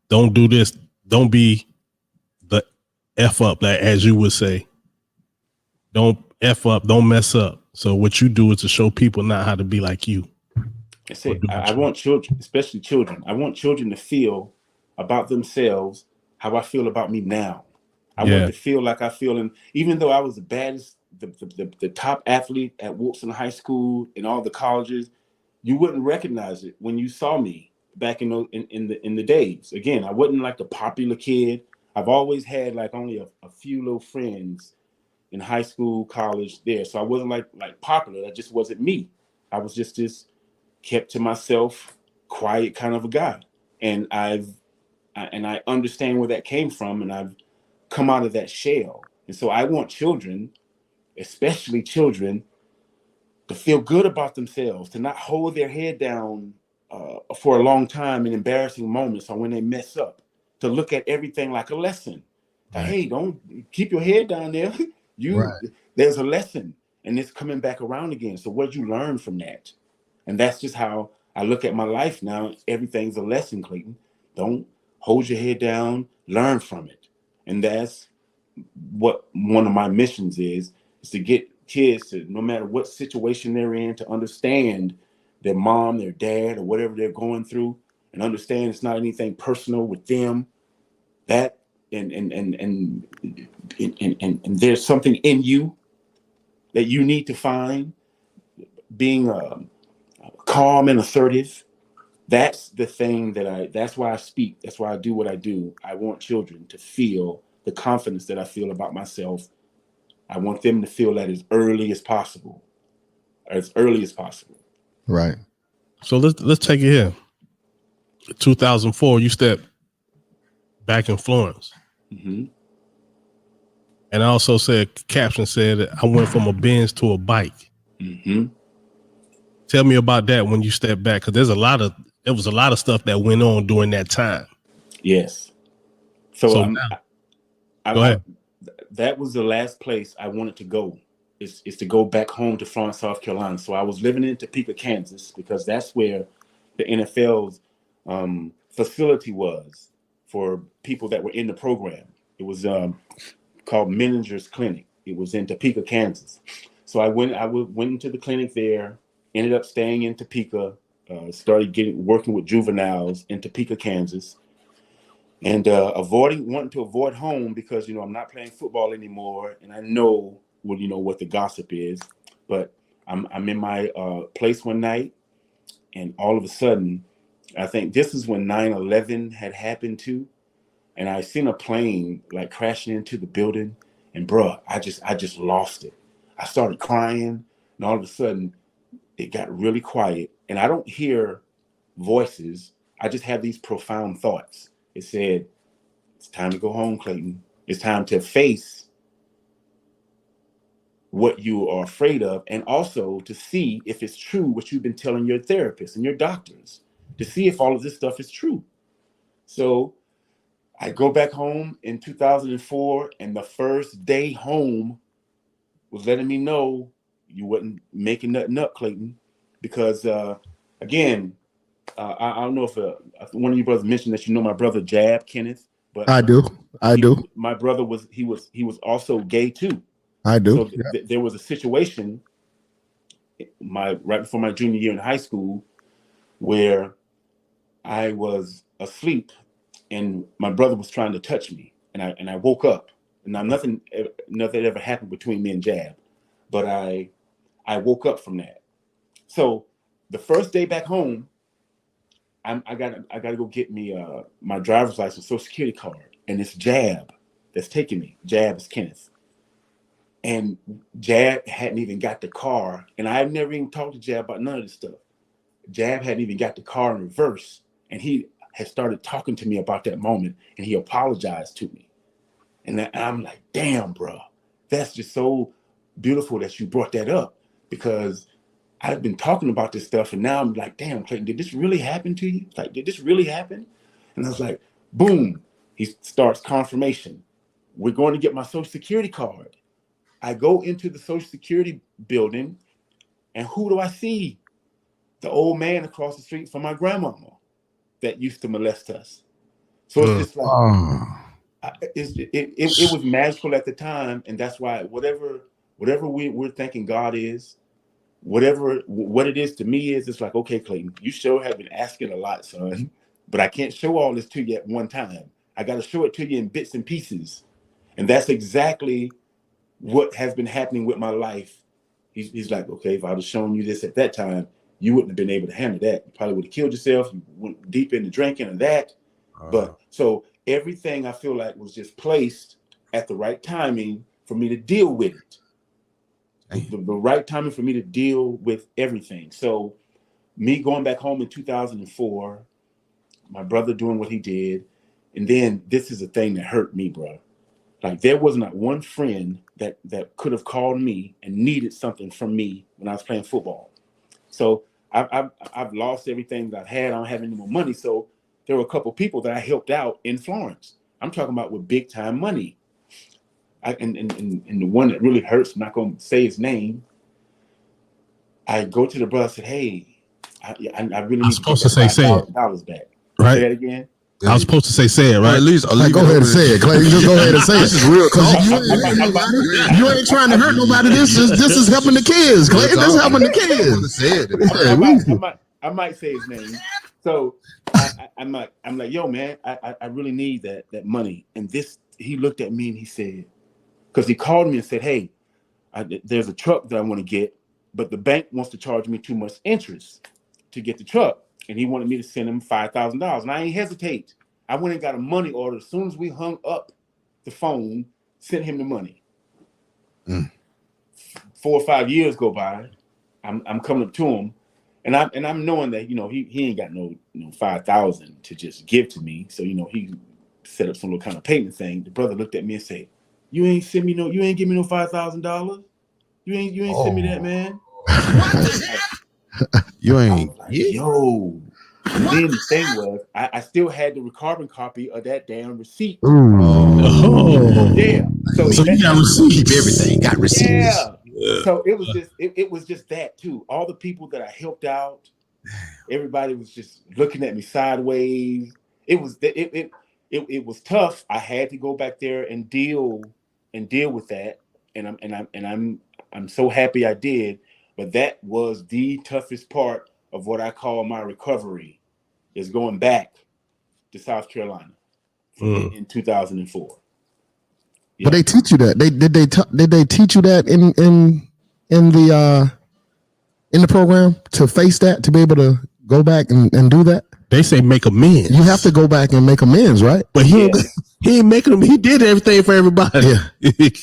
Don't do this. Don't be the F up, like, as you would say. Don't F up. Don't mess up. So what you do is to show people not how to be like you. That's it. I want children, especially children. I want children to feel about themselves how I feel about me now. I want to feel like I feel, and even though I was the baddest, the top athlete at Wilson High School and all the colleges, you wouldn't recognize it when you saw me back in the days. Again, I wasn't like the popular kid. I've always had like only a few little friends in high school, college there. So I wasn't like popular. That just wasn't me. I was just this kept to myself, quiet kind of a guy. And I understand where that came from, and I've come out of that shell. And so I want children, especially children, to feel good about themselves, to not hold their head down for a long time in embarrassing moments or when they mess up, to look at everything like a lesson. Right. Hey, don't keep your head down there. There's a lesson, and it's coming back around again. So what did you learn from that? And that's just how I look at my life now. Everything's a lesson, Clayton. Don't hold your head down, learn from it. And that's what one of my missions is to get kids to, no matter what situation they're in, to understand their mom, their dad, or whatever they're going through, and understand it's not anything personal with them. That and there's something in you that you need to find. Being calm and assertive. That's the thing that's why I speak. That's why I do what I do. I want children to feel the confidence that I feel about myself. I want them to feel that as early as possible. Right. So let's take it here. 2004, you stepped back in Florence. Mm-hmm. And I also caption said, I went from a BENZ to a bike. Mm-hmm. Tell me about that when you stepped back, because there was a lot of stuff that went on during that time. Yes. So go ahead. That was the last place I wanted to go. Is to go back home to Florence, South Carolina. So I was living in Topeka, Kansas, because that's where the NFL's facility was for people that were in the program. It was called Meninger's Clinic. It was in Topeka, Kansas. So I went into the clinic there, ended up staying in Topeka, started working with juveniles in Topeka, Kansas, and wanting to avoid home because, I'm not playing football anymore. And I know what the gossip is, but I'm in my place one night, and all of a sudden, I think this is when 9/11 had happened too. And I seen a plane like crashing into the building, and bro, I just lost it. I started crying, and all of a sudden it got really quiet, and I don't hear voices. I just have these profound thoughts. It said, it's time to go home, Clayton. It's time to face what you are afraid of, and also to see if it's true what you've been telling your therapists and your doctors, to see if all of this stuff is true. So I go back home in 2004, and the first day home was letting me know you wasn't making nothing up, Clayton, because again, I don't know if one of you brothers mentioned that my brother Jab, Kenneth, but I do. My brother was also gay too. I do. So there was a situation right before my junior year in high school where I was asleep and my brother was trying to touch me, and I woke up. Now nothing ever happened between me and Jab, but I woke up from that. So the first day back home, I gotta go get me my driver's license, Social Security card, and it's Jab that's taking me. Jab is Kenneth, and Jab hadn't even got the car, and I've never even talked to Jab about none of this stuff. Jab hadn't even got the car in reverse, and he had started talking to me about that moment, and he apologized to me. And I'm like, damn, bro, that's just so beautiful that you brought that up, because I've been talking about this stuff, and now I'm like, damn, Clayton, did this really happen to you? Like, did this really happen? And I was like, boom, he starts confirmation. We're going to get my Social Security card. I go into the Social Security building, and who do I see? The old man across the street from my grandmama that used to molest us. So it's just like, it was magical at the time, and that's why whatever we're thinking God is, what it is to me is, it's like, okay, Clayton, you sure have been asking a lot, son, but I can't show all this to you at one time. I got to show it to you in bits and pieces, and that's exactly what has been happening with my life. He's like, okay, if I'd have shown you this at that time, you wouldn't have been able to handle that. You probably would have killed yourself. You went deep into drinking and that. But so everything I feel like was just placed at the right timing for me to deal with it. The right timing for me to deal with everything. So me going back home in 2004, my brother doing what he did. And then this is the thing that hurt me, bro. Like, there was not one friend that could have called me and needed something from me when I was playing football. So I've lost everything that I've had. I don't have any more money. So there were a couple people that I helped out in Florence. I'm talking about with big time money. And the one that really hurts, I'm not going to say his name. I go to the brother and said, hey, I really need to get $5,000 back. Right. Say that again. I was supposed to say it, right? At least Go ahead and say it, Clay. Just go ahead and say it. This is real talk. You ain't trying to hurt nobody. This is helping the kids, Clay. This is helping the kids. I might say his name. So I'm like, yo, man, I really need that money. And he looked at me and he said, because he called me and said, hey, there's a truck that I want to get, but the bank wants to charge me too much interest to get the truck. And he wanted me to send him $5,000. And I ain't hesitate. I went and got a money order. As soon as we hung up the phone, sent him the money. 4 or 5 years go by. I'm coming up to him, and I'm knowing that, he ain't got no 5,000 to just give to me. So, he set up some little kind of payment thing. The brother looked at me and said, you ain't give me no $5,000. You ain't send me that, man. You ain't. Like, yo. And then the thing was, I still had the carbon copy of that damn receipt. Yeah. So you got receipts. Keep everything. Got receipts. Yeah. So it was just that too. All the people that I helped out, everybody was just looking at me sideways. It was tough. I had to go back there and deal with that, and I'm so happy I did. But that was the toughest part of what I call my recovery, is going back to South Carolina in 2004. Yeah. But they teach you that. Did they teach you that in the program, to face that, to be able to go back and do that? They say make amends. You have to go back and make amends, right? But he ain't making them. He did everything for everybody.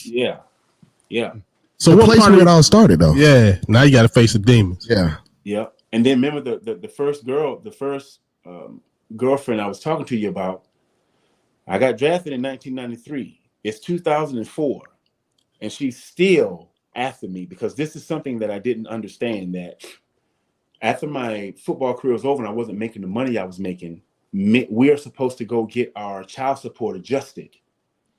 Yeah. So the what place part where of it all started, though. Yeah. Now you got to face the demons. Yeah. And then remember the first girlfriend I was talking to you about. I got drafted in 1993. It's 2004, and she's still after me, because this is something that I didn't understand, that after my football career was over and I wasn't making the money I was making, we're supposed to go get our child support adjusted.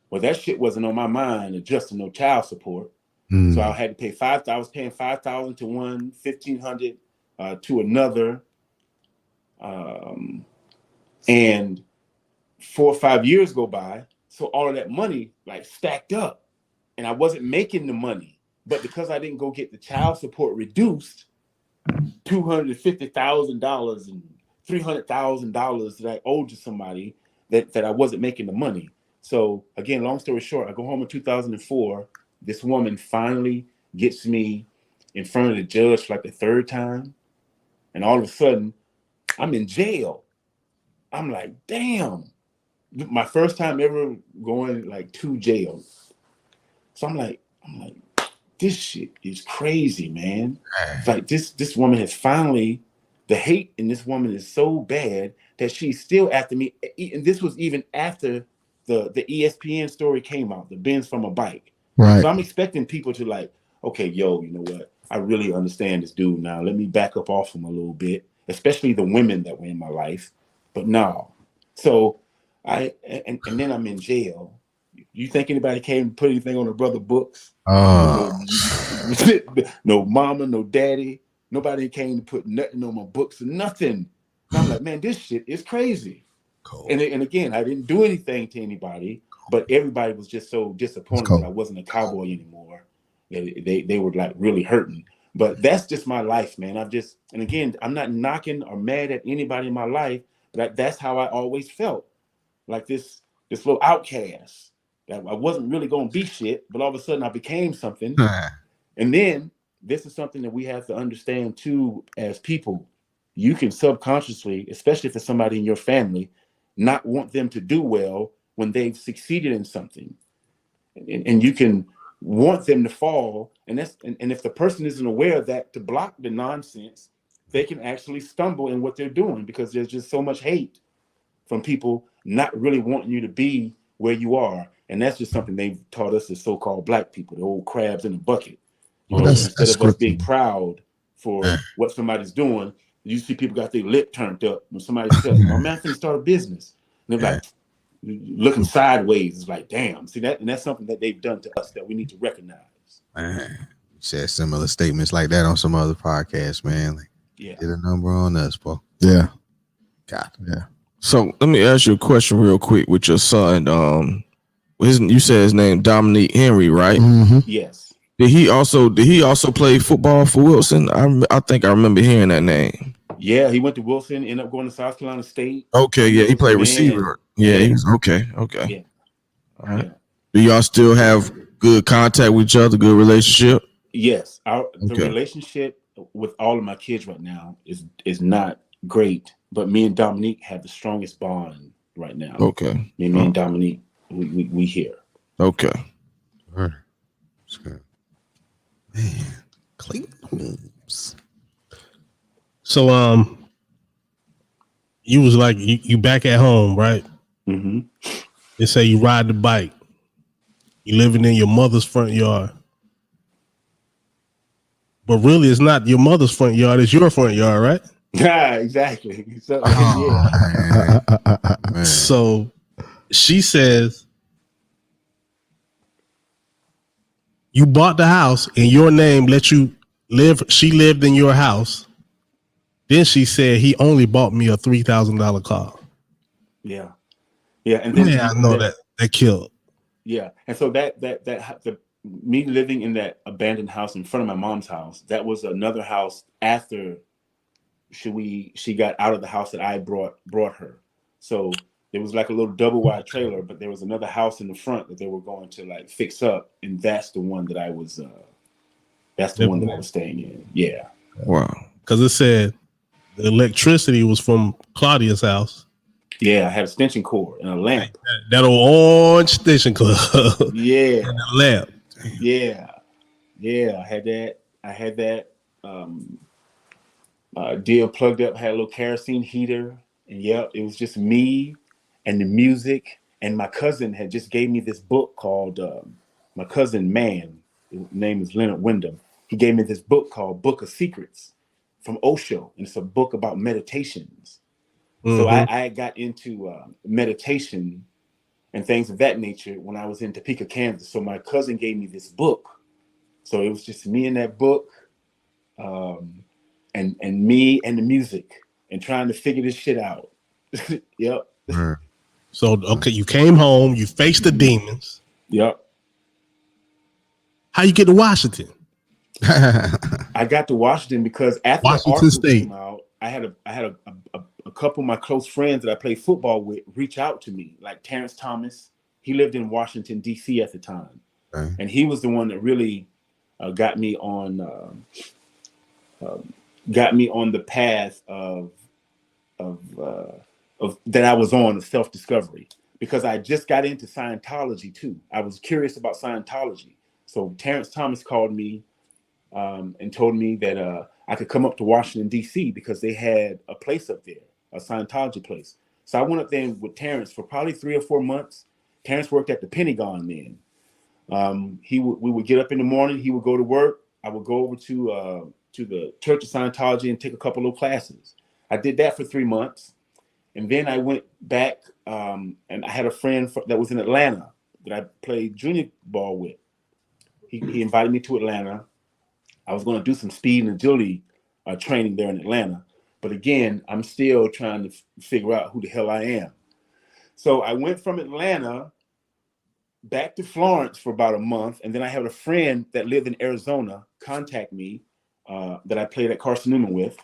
Well, that shit wasn't on my mind, adjusting no child support. So I had to pay I was paying $5,000 to one, $1,500 to another. And 4 or 5 years go by. So all of that money like stacked up, and I wasn't making the money. But because I didn't go get the child support reduced, $250,000 and $300,000 that I owed to somebody, that I wasn't making the money. So again, long story short, I go home in 2004. This woman finally gets me in front of the judge for like the third time. And all of a sudden, I'm in jail. I'm like, damn. My first time ever going like to jail. So I'm like, this shit is crazy, man. It's like this woman has finally, the hate in this woman is so bad that she's still after me. And this was even after the ESPN story came out, the BENZ from a bike. Right. So I'm expecting people to like, okay, yo, you know what? I really understand this dude now. Let me back up off him a little bit, especially the women that were in my life. But no. So and then I'm in jail. You think anybody came to put anything on the brother books? No mama, no daddy. Nobody came to put nothing on my books or nothing. And I'm like, man, this shit is crazy. Cool. And again, I didn't do anything to anybody, but everybody was just so disappointed that I wasn't a cowboy anymore. They were like really hurting. But that's just my life, man. And again, I'm not knocking or mad at anybody in my life, but that's how I always felt. Like this little outcast. That I wasn't really going to be shit, but all of a sudden I became something. And then this is something that we have to understand too as people. You can subconsciously, especially if it's somebody in your family, not want them to do well when they've succeeded in something. And you can want them to fall. And if the person isn't aware of that, to block the nonsense, they can actually stumble in what they're doing, because there's just so much hate from people not really wanting you to be where you are. And that's just something they've taught us as so-called black people, the old crabs in a bucket. You know, instead of us being proud for what somebody's doing, you see people got their lip turned up when somebody says, my man finna start a business. And they're like looking sideways. It's like, damn. See that? And that's something that they've done to us that we need to recognize. Man, you said similar statements like that on some other podcasts, man. Like, get a number on us, bro. Yeah. God. Yeah. So let me ask you a question real quick with your son. You said his name Dominique Henry, right? Mm-hmm. Yes. Did he also play football for Wilson? I think I remember hearing that name. Yeah, he went to Wilson, ended up going to South Carolina State. Okay, yeah, he played receiver. Yeah, he was okay. Yeah. All right. Yeah. Do y'all still have good contact with each other, good relationship? Yes. The relationship with all of my kids right now is not great, but me and Dominique have the strongest bond right now. Okay. Me and Dominique, we here. Okay. All right. That's good. Man, Clayton Holmes. So you was like you back at home, right? Mm-hmm. They say you ride the bike. You living in your mother's front yard. But really it's not your mother's front yard, it's your front yard, right? Yeah, exactly. So, So she says you bought the house in your name, let you live. She lived in your house, Then she said he only bought me a $3,000 car. Yeah. And then I know that killed. Yeah. And so me living in that abandoned house in front of my mom's house, that was another house after she got out of the house that I brought her. So it was like a little double wide trailer, but there was another house in the front that they were going to like fix up, and that's the one that I was staying in. Yeah. Wow. Because it said the electricity was from Claudia's house. Yeah, I had a extension cord and a lamp. That old orange extension cord. Yeah. And a lamp. Yeah. I had that. Deal plugged up, had a little kerosene heater, and it was just me and the music. And my cousin had just gave me this book called my cousin Man, his name is Leonard Wyndham. He gave me this book called Book of Secrets from Osho, and it's a book about meditations. Mm-hmm. So I got into meditation and things of that nature when I was in Topeka, Kansas. So my cousin gave me this book. So it was just me and that book, and me and the music, and trying to figure this shit out. Yep. So okay, you came home, you faced the demons. Yep. How you get to Washington? I got to Washington because after Washington State came out, I had a couple of my close friends that I played football with reach out to me, like Terrence Thomas. He lived in Washington, D.C. at the time. Okay. And he was the one that really got me on the path of that I was on, of self-discovery, because I just got into Scientology too. I was curious about Scientology. So Terrence Thomas called me and told me that I could come up to Washington, D.C. because they had a place up there, a Scientology place. So I went up there with Terrence for probably 3 or 4 months. Terrence worked at the Pentagon then. We would get up in the morning. He would go to work. I would go over to the Church of Scientology and take a couple of classes. I did that for 3 months. And then I went back and I had a friend that was in Atlanta that I played junior ball with. He invited me to Atlanta. I was going to do some speed and agility training there in Atlanta. But again, I'm still trying to figure out who the hell I am. So I went from Atlanta back to Florence for about a month. And then I had a friend that lived in Arizona contact me that I played at Carson Newman with.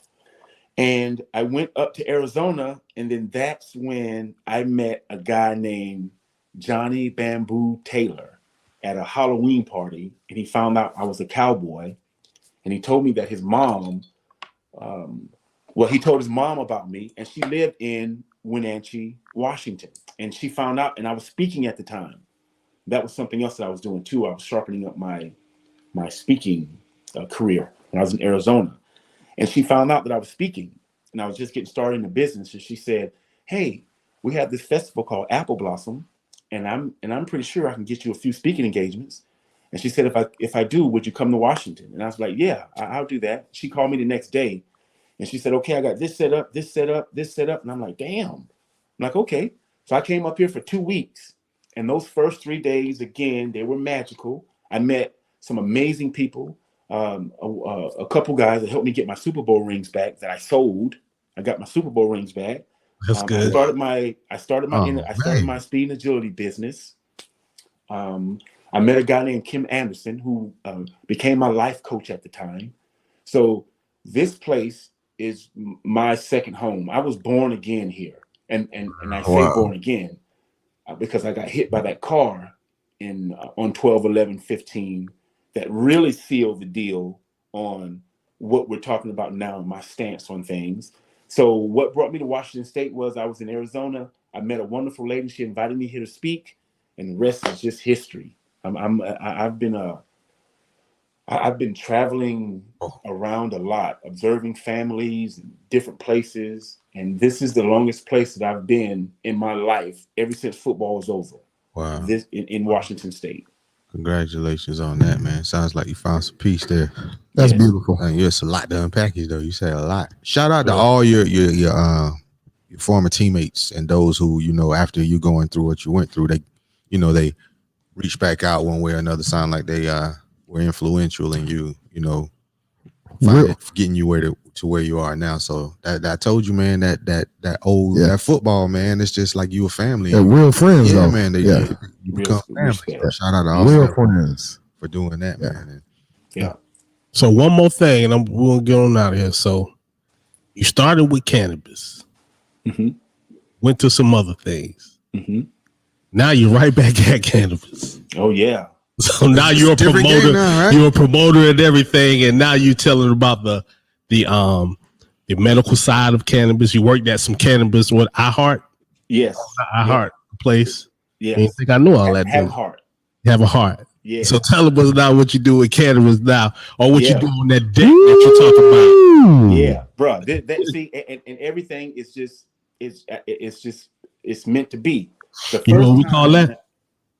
And I went up to Arizona, and then that's when I met a guy named Johnny Bamboo Taylor at a Halloween party, and he found out I was a cowboy, and he told me that his mom, he told his mom about me, and she lived in Wenatchee, Washington, and she found out, and I was speaking at the time. That was something else that I was doing too. I was sharpening up my speaking career when I was in Arizona. And she found out that I was speaking, and I was just getting started in the business. And she said, "Hey, we have this festival called Apple Blossom, and I'm pretty sure I can get you a few speaking engagements." And she said, "If I do, would you come to Washington?" And I was like, "Yeah, I'll do that." She called me the next day, and she said, "Okay, I got this set up, this set up, this set up." And I'm like, "Damn!" I'm like, "Okay." So I came up here for 2 weeks, and those first 3 days, again, they were magical. I met some amazing people. A couple guys that helped me get my Superbowl rings back that I sold. I got my Superbowl rings back. That's good. I started my speed and agility business. I met a guy named Kim Anderson who became my life coach at the time. So this place is my second home. I was born again here, and I say born again because I got hit by that car on 12/11/15. That really sealed the deal on what we're talking about now and my stance on things. So what brought me to Washington State was I was in Arizona. I met a wonderful lady. She invited me here to speak, and the rest is just history. I've been traveling around a lot, observing families and different places, and this is the longest place that I've been in my life ever since football was over. Wow! This in Washington State. Congratulations on that, man. Sounds like you found some peace there. That's beautiful. It's a lot to unpack, though. You said a lot. Shout out to all your former teammates and those who, after you going through what you went through, they reach back out one way or another. Sound like they were influential in you, getting you to where you are now. So that I told you, man, that old that football, man, it's just like you a family. They're real friends, though. Man. You become family. So shout out to all real friends for doing that, man. Yeah. So one more thing, and we'll get on out of here. So you started with cannabis, went to some other things. Now you're right back at cannabis. Oh yeah. So now you're a promoter. Now, right? You're a promoter and everything, and now you telling about the medical side of cannabis. You worked at some cannabis with iHeart. Yes. iHeart place. Yes. I think I knew all that. Have a heart. Have a heart. Yeah. So tell us now what you do with cannabis now, or what you do on that deck that you're talking about. Yeah, bro. See, and everything is just it's meant to be. You know what we call that?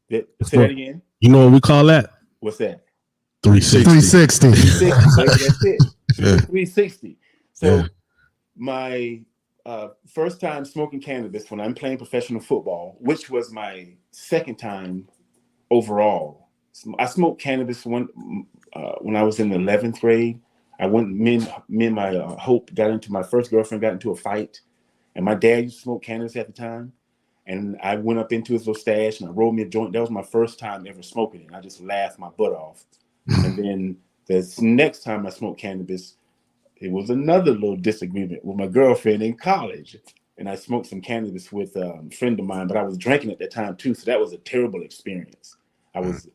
Say that again. You know what we call that? What's that? 360. That's it. 360. So my first time smoking cannabis when I'm playing professional football, which was my second time overall. I smoked cannabis when I was in the 11th grade. I went, me and my Hope got into, my first girlfriend got into a fight, and my dad used to smoke cannabis at the time. And I went up into his little stash and I rolled me a joint. That was my first time ever smoking it. I just laughed my butt off. And then the next time I smoked cannabis, it was another little disagreement with my girlfriend in college. And I smoked some cannabis with a friend of mine, but I was drinking at that time too. So that was a terrible experience. I was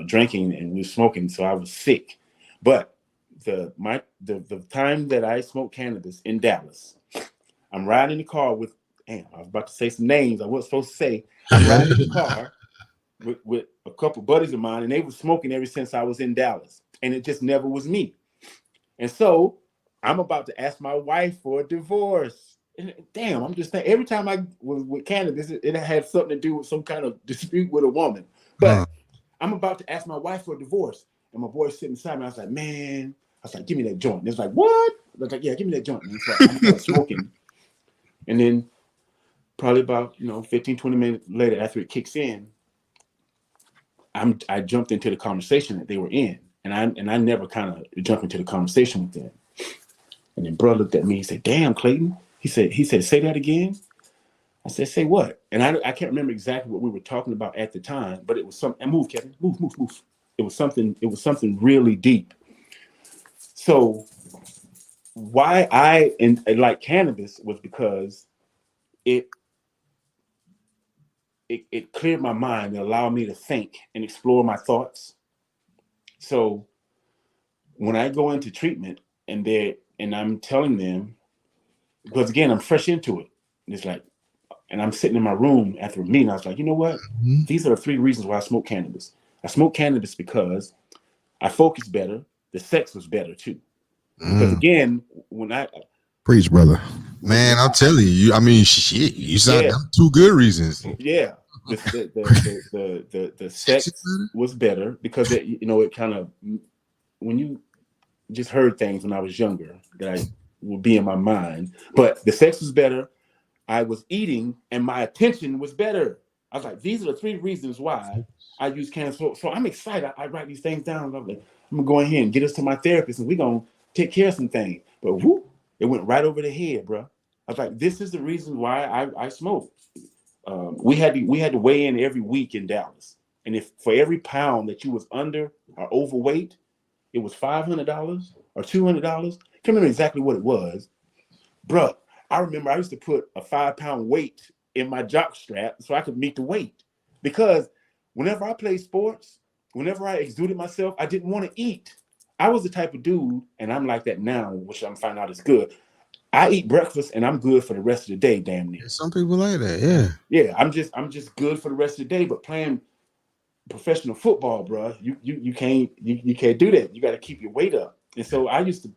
drinking and we were smoking, so I was sick. But the time that I smoked cannabis in Dallas, I'm riding in the car with, I was about to say some names I wasn't supposed to say. I'm riding in the car with a couple buddies of mine, and they were smoking ever since I was in Dallas, and it just never was me. And so I'm about to ask my wife for a divorce. And damn, I'm just thinking, every time I was with cannabis, it had something to do with some kind of dispute with a woman. But I'm about to ask my wife for a divorce, and my boy's sitting beside me. I was like, give me that joint. And it's like, what? I was like, yeah, give me that joint. And so I started smoking. And then probably about 15, 20 minutes later, after it kicks in, I jumped into the conversation that they were in, and I never kind of jumped into the conversation with them. And then bro looked at me. He said, "Damn, Clayton." He said, "Say that again." I said, "Say what?" And I can't remember exactly what we were talking about at the time, but it was something. And move, Kevin, move. It was something really deep. So why I like cannabis was because it cleared my mind and allowed me to think and explore my thoughts. So when I go into treatment and I'm telling them, because again, I'm fresh into it. And it's like, and I'm sitting in my room after a meeting, I was like, you know what? These are the 3 reasons why I smoke cannabis. I smoke cannabis because I focus better. The sex was better too. Because again, when I preach, brother, man, I'm telling you, I mean, shit, you sound 2 good reasons. Yeah, the sex was better because it kind of, when you just heard things when I was younger that I would be in my mind, but the sex was better. I was eating and my attention was better. I was like, these are the 3 reasons why I use cannabis. So I'm excited. I write these things down. I'm like, I'm gonna go ahead and get us to my therapist, and we're gonna take care of some things. But whoop, it went right over the head, bro. I was like, this is the reason why I smoke. We had to weigh in every week in Dallas, and if for every pound that you was under or overweight, it was $500 or $200. Can't remember exactly what it was, bro. I remember I used to put a 5-pound weight in my jock strap so I could meet the weight, because whenever I played sports, whenever I exuded myself, I didn't want to eat. I was the type of dude, and I'm like that now, which I'm finding out is good. I eat breakfast and I'm good for the rest of the day, damn near. Some people like that, yeah. Yeah, I'm just good for the rest of the day. But playing professional football, bro, you can't do that. You got to keep your weight up. And so I used to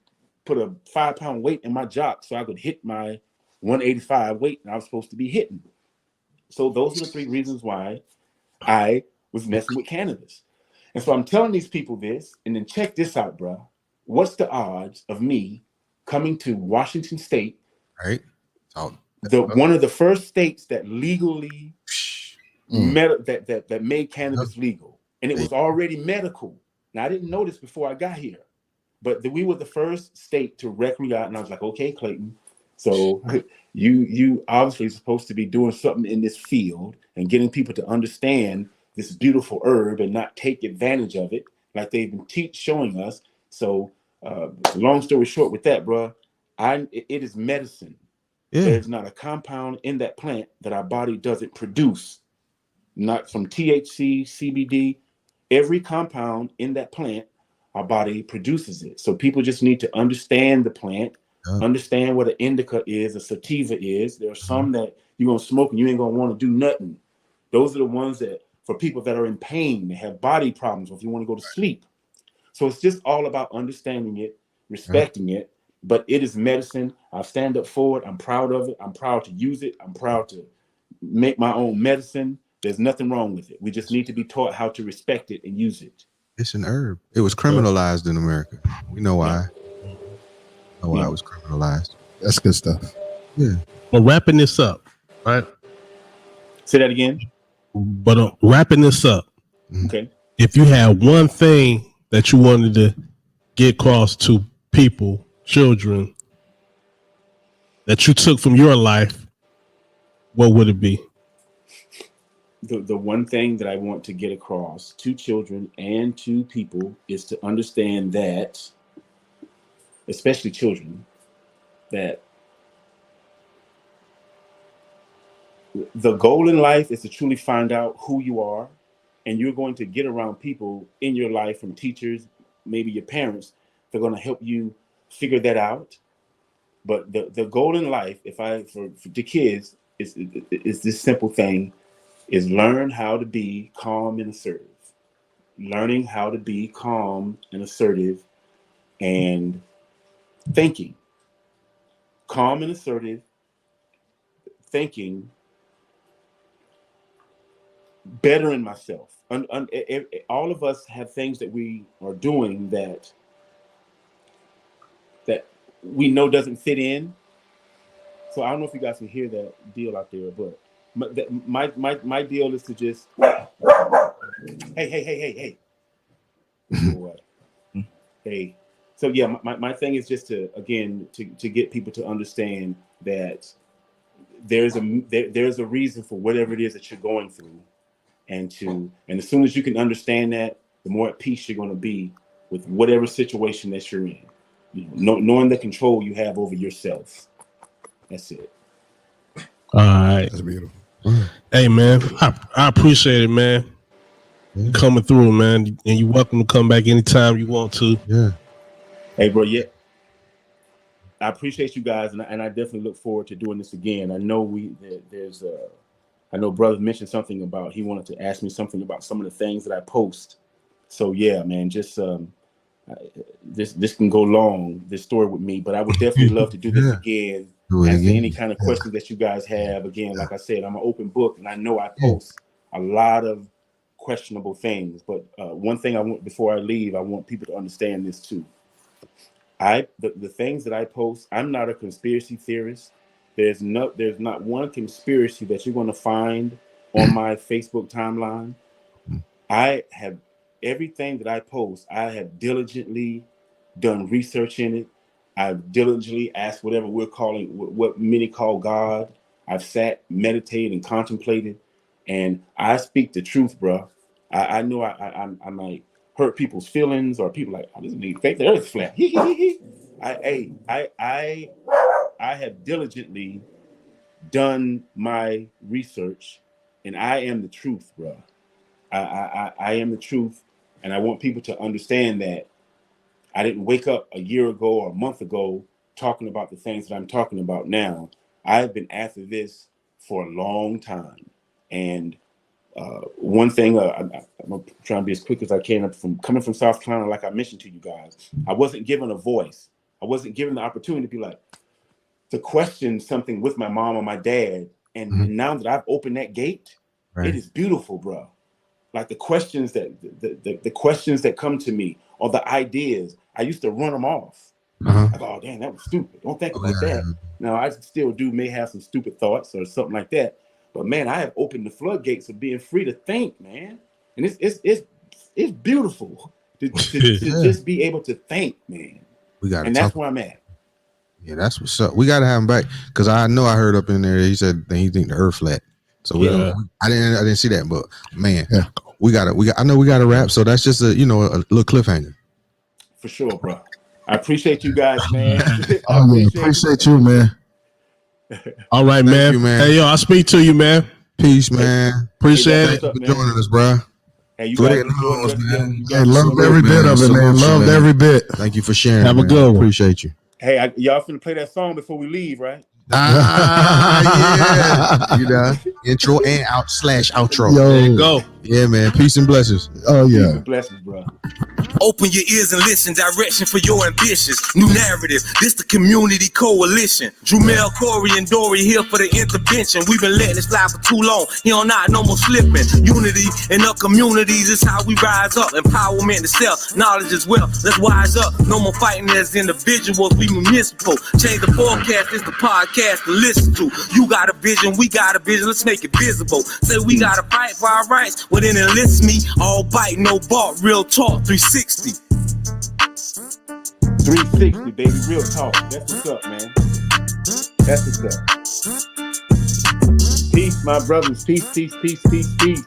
put a 5-pound weight in my jock so I could hit my 185 weight and I was supposed to be hitting. So those are the 3 reasons why I was messing with cannabis. And so I'm telling these people this, and then check this out, bro. What's the odds of me coming to Washington State, right? One of the first states that legally that made cannabis legal, and it was already medical. Now I didn't know this before I got here, but we were the first state to recreate, and I was like, okay, Clayton. So you obviously supposed to be doing something in this field and getting people to understand this beautiful herb and not take advantage of it like they've been showing us. So long story short with that, bro, it is medicine. Yeah. There's not a compound in that plant that our body doesn't produce. Not from THC, CBD, every compound in that plant, our body produces it. So people just need to understand the plant, understand what an indica is, a sativa is. There are some that you're going to smoke and you ain't going to want to do nothing. Those are the ones that, for people that are in pain, they have body problems, or if you want to go to sleep. So it's just all about understanding it, respecting it, but it is medicine. I'll stand up for it. I'm proud of it. I'm proud to use it. I'm proud to make my own medicine. There's nothing wrong with it. We just need to be taught how to respect it and use it. It's an herb. It was criminalized in America. We know why. Know why it was criminalized. That's good stuff. Yeah. But wrapping this up, right? Say that again. But wrapping this up, okay. If you had one thing that you wanted to get across to people, children, that you took from your life, what would it be? The one thing that I want to get across to children and to people is to understand that, especially children, that the goal in life is to truly find out who you are, and you're going to get around people in your life, from teachers, maybe your parents, they're going to help you figure that out. But the goal in life, for the kids, is this simple thing, is learn how to be calm and assertive. Learning how to be calm and assertive and thinking. Calm and assertive, thinking, bettering myself. All of us have things that we are doing that we know doesn't fit in. So I don't know if you guys can hear that deal out there, but my deal is to just hey. What? Hey. So yeah, my thing is just to get people to understand that there's a reason for whatever it is that you're going through, and as soon as you can understand that, the more at peace you're going to be with whatever situation that you're in. Knowing the control you have over yourself. That's it. All right. That's beautiful. Hey, man, I appreciate it, man. You coming through, man, and you're welcome to come back anytime you want to. Yeah. Hey, bro, yeah. I appreciate you guys, and I definitely look forward to doing this again. I know I know brother mentioned something about, he wanted to ask me something about some of the things that I post. So yeah, man, just this can go long, this story with me, but I would definitely love to do this again. Answer any kind of questions that you guys have. Again, like I said, I'm an open book, and I know I post a lot of questionable things. But one thing I want, before I leave, I want people to understand this too. The things that I post, I'm not a conspiracy theorist. There's not one conspiracy that you're going to find on my Facebook timeline. I have everything that I post, I have diligently done research in it. I've diligently asked whatever we're calling, what many call God. I've sat, meditated, and contemplated, and I speak the truth, bro. I know I might hurt people's feelings, or people like, I just need to fake the earth flat. I have diligently done my research, and I am the truth, bro. I am the truth, and I want people to understand that I didn't wake up a year ago or a month ago talking about the things that I'm talking about now. I've been after this for a long time. And one thing, I'm trying to be as quick as I can, coming from South Carolina, like I mentioned to you guys, I wasn't given a voice. I wasn't given the opportunity to be like, to question something with my mom or my dad. And now that I've opened that gate, it is beautiful, bro. Like the questions the questions that come to me, or the ideas, I used to run them off. I go, oh, damn, that was stupid. Don't think about that. Now, I still may have some stupid thoughts or something like that. But man, I have opened the floodgates of being free to think, man. And it's beautiful to just be able to think, man. We got, and that's where I'm at. Yeah, that's what's up. We got to have him back because I know I heard up in there he said that he think the Earth flat. So I didn't see that, but man, I know we got to wrap. So that's just a little cliffhanger. For sure, bro. I appreciate you guys, man. Appreciate you, man. All right, man. You, man. Hey, yo, I'll speak to you, man. Peace, man. Appreciate Thank you for joining us, bro. Hey, you guys enjoy man. Hey, loved every bit of it, man. Loved every bit. Thank you for sharing. Have a good one. Appreciate you. Hey, y'all finna play that song before we leave, right? Yeah. You know, intro and outro. Yo. There you go. Yeah, man. Peace and blessings. Oh yeah. Peace and blessings, bro. Open your ears and listen, direction for your ambitions. New narrative, this the community coalition. Drumel, Corey, and Dory here for the intervention. We've been letting it slide for too long. Here not no more slipping. Unity in our communities is how we rise up. Empowerment to self, knowledge as well. Let's wise up. No more fighting as individuals. We municipal. Change the forecast. It's the podcast to listen to. You got a vision, we got a vision. Let's make it visible. Say we gotta fight for our rights. Well then enlist me. All bite, no bark. Real talk. 360. 360, baby, real talk. That's what's up, man. That's what's up. Peace, my brothers. Peace, peace, peace, peace, peace.